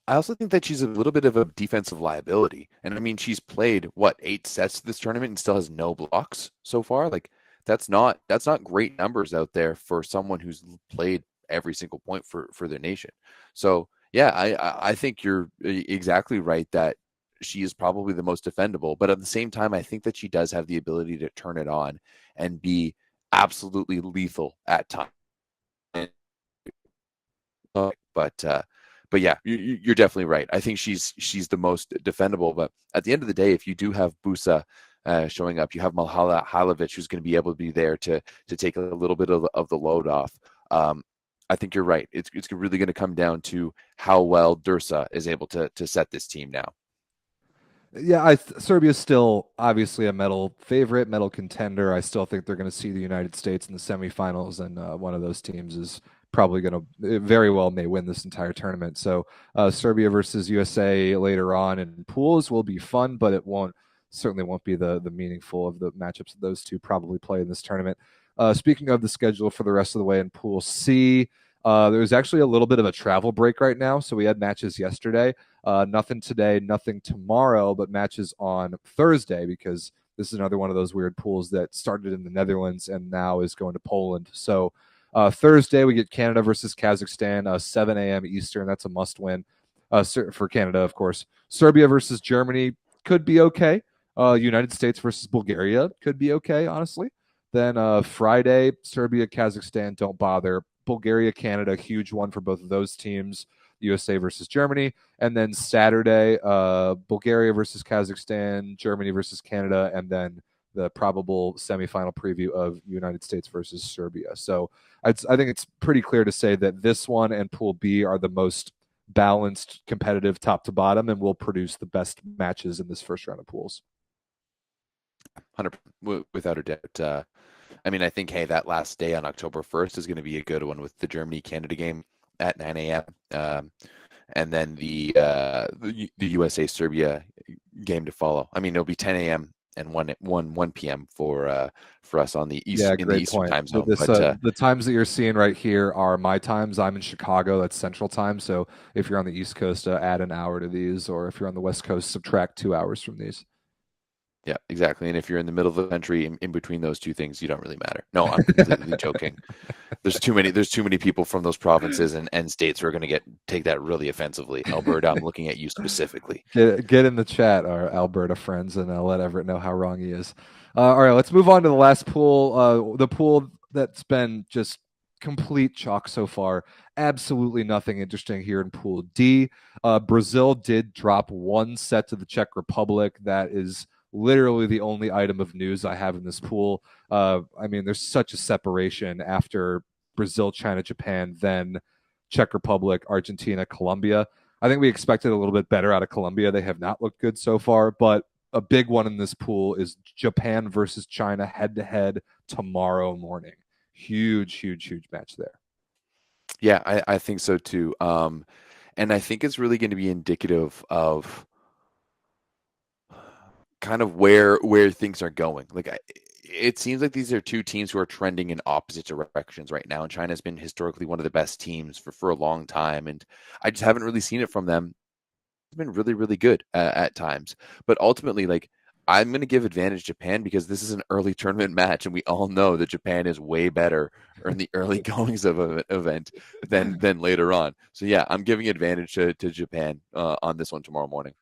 I also think that she's a little bit of a defensive liability. And I mean, she's played, 8 sets this tournament and still has no blocks so far? Like, that's not great numbers out there for someone who's played every single point for their nation. So yeah, I think you're exactly right that she is probably the most defendable, but at the same time, I think that she does have the ability to turn it on and be absolutely lethal at times. But yeah, you're definitely right. I think she's the most defendable. But at the end of the day, if you do have Busa showing up, you have Malhala Halovic, who's going to be able to be there to take a little bit of the load off. I think you're right. It's really going to come down to how well Dursa is able to set this team now. Yeah, Serbia's still obviously a medal favorite, medal contender. I still think they're going to see the United States in the semifinals, and one of those teams is probably going to very well may win this entire tournament. So Serbia versus USA later on in pools will be fun, but it certainly won't be the meaningful of the matchups that those two probably play in this tournament. Speaking of the schedule for the rest of the way in Pool C, there's actually a little bit of a travel break right now. So we had matches yesterday. Nothing today, nothing tomorrow, but matches on Thursday because this is another one of those weird pools that started in the Netherlands and now is going to Poland. So Thursday, we get Canada versus Kazakhstan, 7 a.m. Eastern. That's a must win for Canada, of course. Serbia versus Germany could be okay. United States versus Bulgaria could be okay, honestly. Then Friday, Serbia, Kazakhstan, don't bother. Bulgaria, Canada, huge one for both of those teams. USA versus Germany. And then Saturday, Bulgaria versus Kazakhstan, Germany versus Canada, and then the probable semifinal preview of United States versus Serbia. So I think it's pretty clear to say that this one and Pool B are the most balanced, competitive top to bottom, and will produce the best matches in this first round of pools. 100% without a doubt. I mean, I think, hey, that last day on October 1st is going to be a good one with the Germany-Canada game at 9 a.m. And then the USA-Serbia game to follow. I mean, it'll be 10 a.m. and 1 p.m. for us on the East, in the Eastern time zone. The times that you're seeing right here are my times. I'm in Chicago. That's Central Time. So if you're on the East Coast, add an hour to these, or if you're on the West Coast, subtract 2 hours from these. Yeah, exactly. And if you're in the middle of the country, in between those two things, you don't really matter. No, I'm completely joking. There's too many people from those provinces and states who are going to take that really offensively. Alberta, I'm looking at you specifically. Get in the chat, our Alberta friends, and let Everett know how wrong he is. All right, let's move on to the last pool. The pool that's been just complete chalk so far. Absolutely nothing interesting here in Pool D. Brazil did drop one set to the Czech Republic. That is literally the only item of news I have in this pool. I mean, there's such a separation after Brazil, China, Japan, then Czech Republic, Argentina, Colombia. I think we expected a little bit better out of Colombia. They have not looked good so far, but a big one in this pool is Japan versus China head-to-head tomorrow morning. Huge match there. Yeah, I think so too. And I think it's really going to be indicative of kind of where things are going. Like, it seems like these are two teams who are trending in opposite directions right now. And China's been historically one of the best teams for a long time. And I just haven't really seen it from them. It's been really, really good at times. But ultimately, like, I'm going to give advantage Japan because this is an early tournament match. And we all know that Japan is way better in the early goings of an event than later on. So, yeah, I'm giving advantage to Japan on this one tomorrow morning.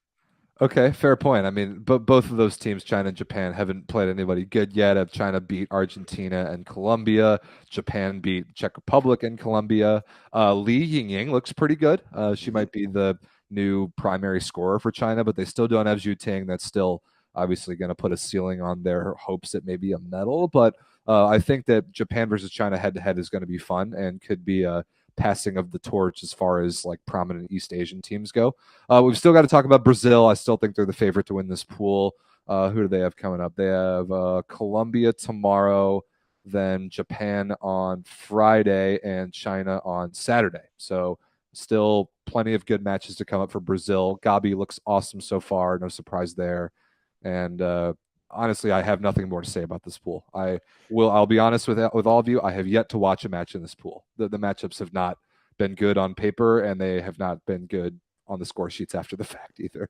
Okay, fair point. I mean, but both of those teams, China and Japan, haven't played anybody good yet. China beat Argentina and Colombia. Japan beat Czech Republic and Colombia. Li Yingying looks pretty good. She might be the new primary scorer for China, but they still don't have Zhu Ting. That's still obviously going to put a ceiling on their hopes at maybe a medal. But I think that Japan versus China head-to-head is going to be fun and could be a passing of the torch as far as like prominent East Asian teams go. We've still got to talk about Brazil. I still think they're the favorite to win this pool. Who do they have coming up? They have Colombia tomorrow, then Japan on Friday, and China on Saturday. So still plenty of good matches to come up for Brazil. Gabi looks awesome so far. No surprise there. And honestly, I have nothing more to say about this pool. I'll be honest with all of you. I have yet to watch a match in this pool. The matchups have not been good on paper, and they have not been good on the score sheets after the fact either.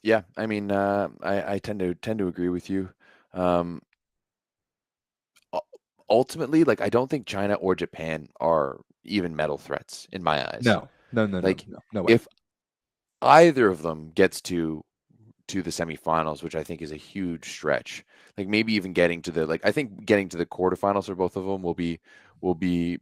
Yeah, I mean, I tend to agree with you. Ultimately, like, I don't think China or Japan are even medal threats in my eyes. No way. If either of them gets to the semifinals, which I think is a huge stretch, like maybe even getting to I think getting to the quarterfinals for both of them will be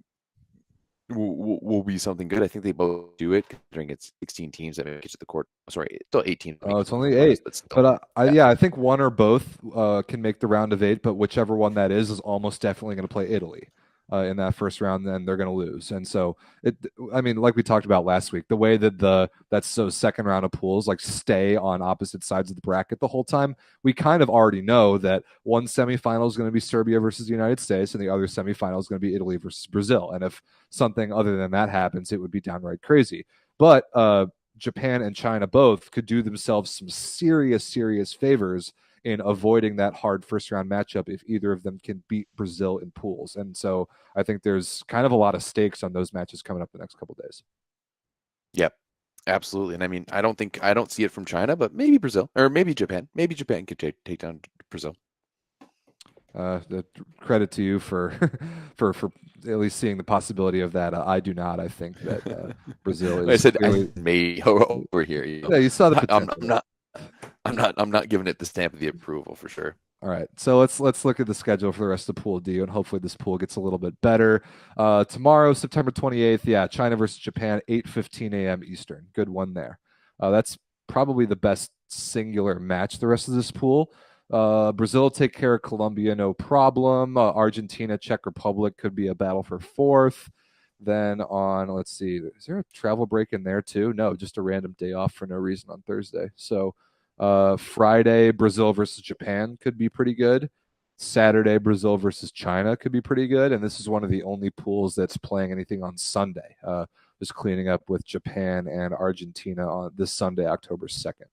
will be something good. I think they both do it, considering it's 16 teams that make it to the court. Sorry, still 18 that make Oh, it it's to the only quarters, 8. but still, But yeah. yeah, I think one or both can make the round of 8, but whichever one that is almost definitely going to play Italy in that first round, then they're going to lose. And so, I mean, like we talked about last week, the way that that's so second round of pools like stay on opposite sides of the bracket the whole time, we kind of already know that one semifinal is going to be Serbia versus the United States, and the other semifinal is going to be Italy versus Brazil. And if something other than that happens, it would be downright crazy. But Japan and China both could do themselves some serious favors in avoiding that hard first round matchup if either of them can beat Brazil in pools. And so I think there's kind of a lot of stakes on those matches coming up the next couple of days. Yep, absolutely. And I mean, I don't see it from China, but maybe Brazil or maybe Japan. Maybe Japan could take down Brazil. The credit to you for for at least seeing the possibility of that. I do not. I think that Brazil I is said clearly. maybe over here. You know, Yeah, you saw the I'm, potential. I'm not. I'm not giving it the stamp of the approval for sure. All right, so let's look at the schedule for the rest of Pool D, and hopefully this pool gets a little bit better. Tomorrow, September 28th, yeah, China versus Japan, 8:15 a.m. Eastern. Good one there. That's probably the best singular match the rest of this pool. Brazil take care of Colombia, no problem. Argentina, Czech Republic could be a battle for fourth. Then on, let's see, is there a travel break in there too? No, just a random day off for no reason on Thursday. So Friday, Brazil versus Japan could be pretty good. Saturday, Brazil versus China could be pretty good. And this is one of the only pools that's playing anything on Sunday. Just cleaning up with Japan and Argentina on this Sunday, October 2nd.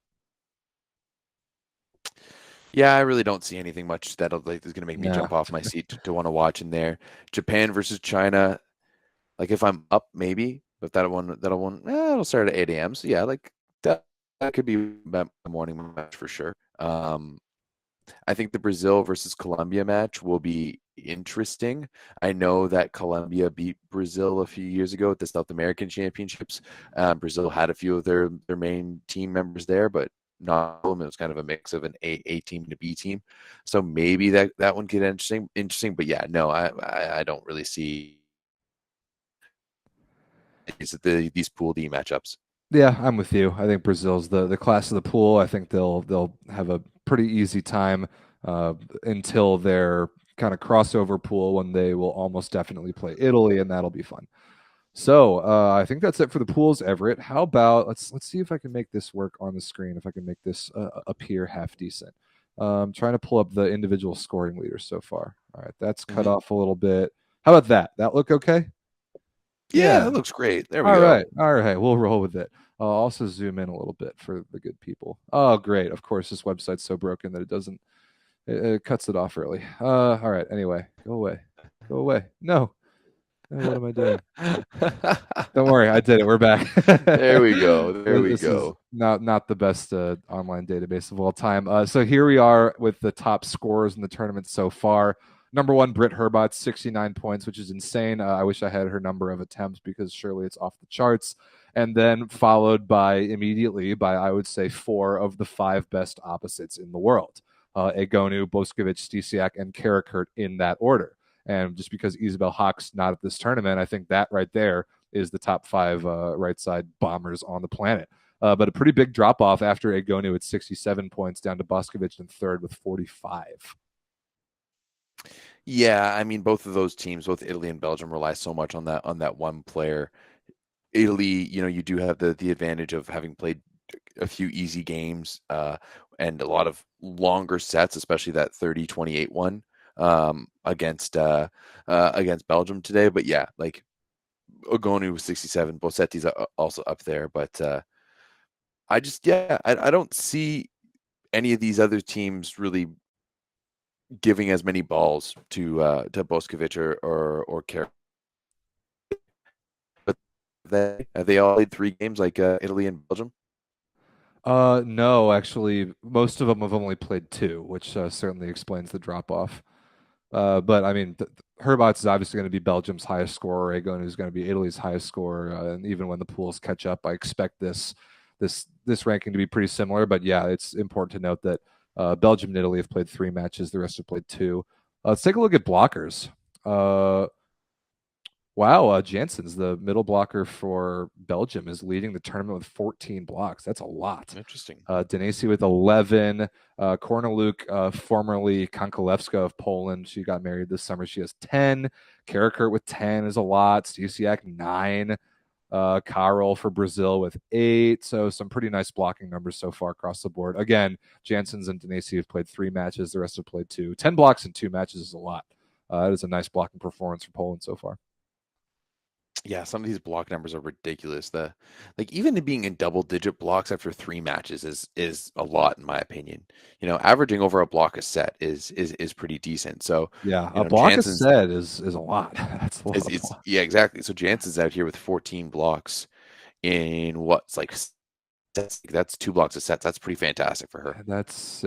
Yeah, I really don't see anything much that'll like is gonna make me No. jump off my seat to want to watch in there. Japan versus China, like if I'm up, maybe, but it'll start at 8 a.m. So yeah, like that could be a morning match for sure. I think the Brazil versus Colombia match will be interesting. I know that Colombia beat Brazil a few years ago at the South American Championships. Brazil had a few of their main team members there, but not all of them. It was kind of a mix of an A team and a B team. So maybe that one could interesting. But yeah, no, I don't really see these Pool D matchups. Yeah, I'm with you. I think Brazil's the class of the pool. I think they'll have a pretty easy time until their kind of crossover pool when they will almost definitely play Italy, and that'll be fun. So I think that's it for the pools, Everett. How about let's see if I can make this work on the screen. If I can make this appear half decent. Trying to pull up the individual scoring leaders so far. All right, that's cut off a little bit. How about that? That look okay? Yeah, that looks great. There we All go. right. All right. We'll roll with it. I'll also zoom in a little bit for the good people. Oh, great. Of course, this website's so broken that it cuts it off early. All right. Anyway, go away. Go away. No. No, what am I doing? Don't worry. I did it. We're back. There we go. There we This is go. not the best online database of all time. So here we are with the top scorers in the tournament so far. Number one, Britt Herbot, 69 points, which is insane. I wish I had her number of attempts because surely it's off the charts. And then followed by immediately by, I would say, 4 of the 5 best opposites in the world. Egonu, Boskovic, Stesiak, and Karakurt in that order. And just because Isabel Haak's not at this tournament, I think that right there is the top 5 right side bombers on the planet. But a pretty big drop off after Egonu at 67 points down to Boskovic in third with 45. Yeah, I mean, both of those teams, both Italy and Belgium, rely so much on that one player. Italy, you do have the advantage of having played a few easy games and a lot of longer sets, especially that 30-28 one against Belgium today. But yeah, like Ogonu was 67, Bossetti's also up there. But I don't see any of these other teams really giving as many balls to Boskovic or Kerr. But have they all played 3 games like Italy and Belgium? No, actually, most of them have only played 2, which certainly explains the drop off. But I mean, Herbot is obviously going to be Belgium's highest scorer. Egon is going to be Italy's highest scorer. And even when the pools catch up, I expect this ranking to be pretty similar. But yeah, it's important to note that Belgium and Italy have played 3 matches. The rest have played 2. Let's take a look at blockers. Wow, Wow, Jansen's the middle blocker for Belgium is leading the tournament with 14 blocks. That's a lot. Interesting. Denisi with 11. Korneluk, formerly Konkolewska of Poland, she got married this summer. She has 10. Karakurt with 10 is a lot. Stasiak 9. Karol for Brazil with 8. So some pretty nice blocking numbers so far across the board. Again, Jansen's and Denisi have played 3 matches. The rest have played 2. 10 blocks in 2 matches is a lot. That is a nice blocking performance for Poland so far. Yeah, some of these block numbers are ridiculous. Even being in double-digit blocks after 3 matches is a lot in my opinion. Averaging over a block a set is pretty decent. So yeah, a block a set is a lot. That's a lot. Yeah, exactly. So Jansen's out here with 14 blocks in what's like that's 2 blocks a set. That's pretty fantastic for her. That's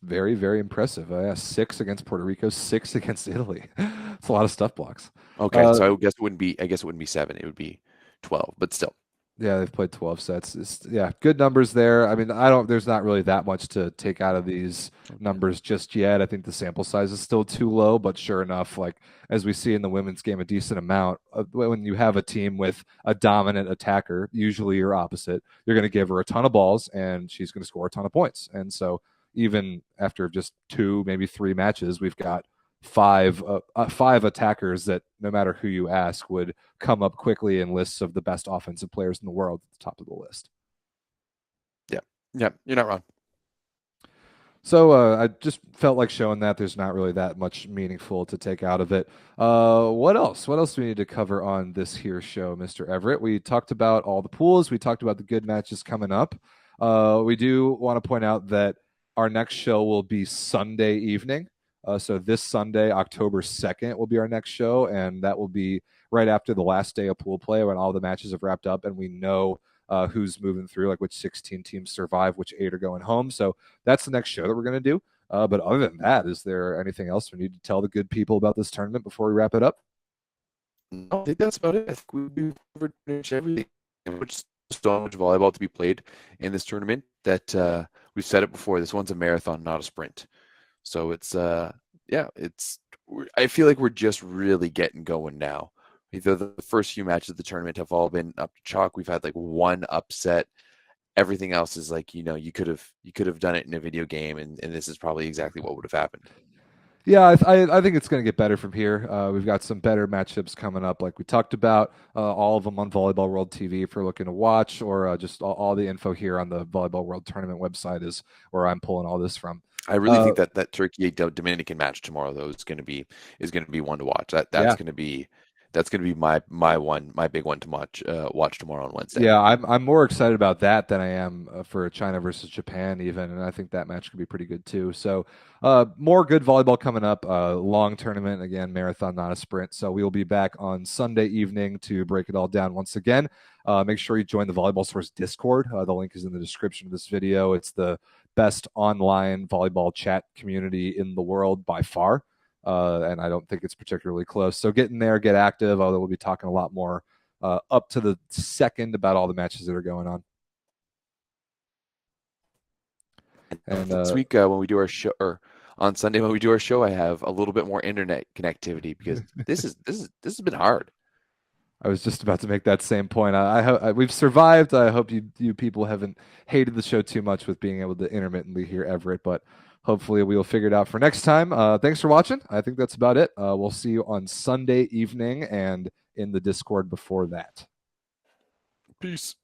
very, very impressive. 6 against Puerto Rico, 6 against Italy. It's a lot of stuff blocks. Okay, so I guess it wouldn't be 7. It would be 12, but still. Yeah, they've played 12 sets. Good numbers there. I mean, there's not really that much to take out of these numbers just yet. I think the sample size is still too low, but sure enough, like as we see in the women's game, a decent amount when you have a team with a dominant attacker, usually your opposite, you're going to give her a ton of balls and she's going to score a ton of points. And so even after just 2, maybe 3 matches, we've got 5 attackers that no matter who you ask would come up quickly in lists of the best offensive players in the world at the top of the list. Yeah, you're not wrong. So I just felt like showing that there's not really that much meaningful to take out of it. What else? What else do we need to cover on this here show, Mr. Everett? We talked about all the pools. We talked about the good matches coming up. We do want to point out that our next show will be Sunday evening. So this Sunday, October 2nd, will be our next show, and that will be right after the last day of pool play when all the matches have wrapped up and we know who's moving through, like which 16 teams survive, which 8 are going home. So that's the next show that we're going to do. But other than that, is there anything else we need to tell the good people about this tournament before we wrap it up? No, I think that's about it. I think we've covered everything. There's so much volleyball to be played in this tournament that we've said it before. This one's a marathon, not a sprint. So I feel like we're just really getting going now. The first few matches of the tournament have all been up to chalk. We've had like 1 upset. Everything else is like, you could have done it in a video game, and this is probably exactly what would have happened. Yeah, I think it's going to get better from here. We've got some better matchups coming up, like we talked about. All of them on Volleyball World TV if you're looking to watch, or just all the info here on the Volleyball World Tournament website is where I'm pulling all this from. I really think that Turkey Dominican match tomorrow though is going to be one to watch. That's going to be my big one to watch tomorrow on Wednesday. Yeah, I'm more excited about that than I am for China versus Japan even, and I think that match could be pretty good too. So more good volleyball coming up. Long tournament again, marathon, not a sprint. So we will be back on Sunday evening to break it all down once again. Make sure you join the Volleyball Source Discord. The link is in the description of this video. It's the best online volleyball chat community in the world by far. And I don't think it's particularly close. So get in there, get active, although we'll be talking a lot more up to the second about all the matches that are going on. And this week when we do our show, or on Sunday when we do our show, I have a little bit more internet connectivity because this has been hard. I was just about to make that same point. We've survived. I hope you people haven't hated the show too much with being able to intermittently hear Everett, but hopefully we will figure it out for next time. Thanks for watching. I think that's about it. We'll see you on Sunday evening and in the Discord before that. Peace.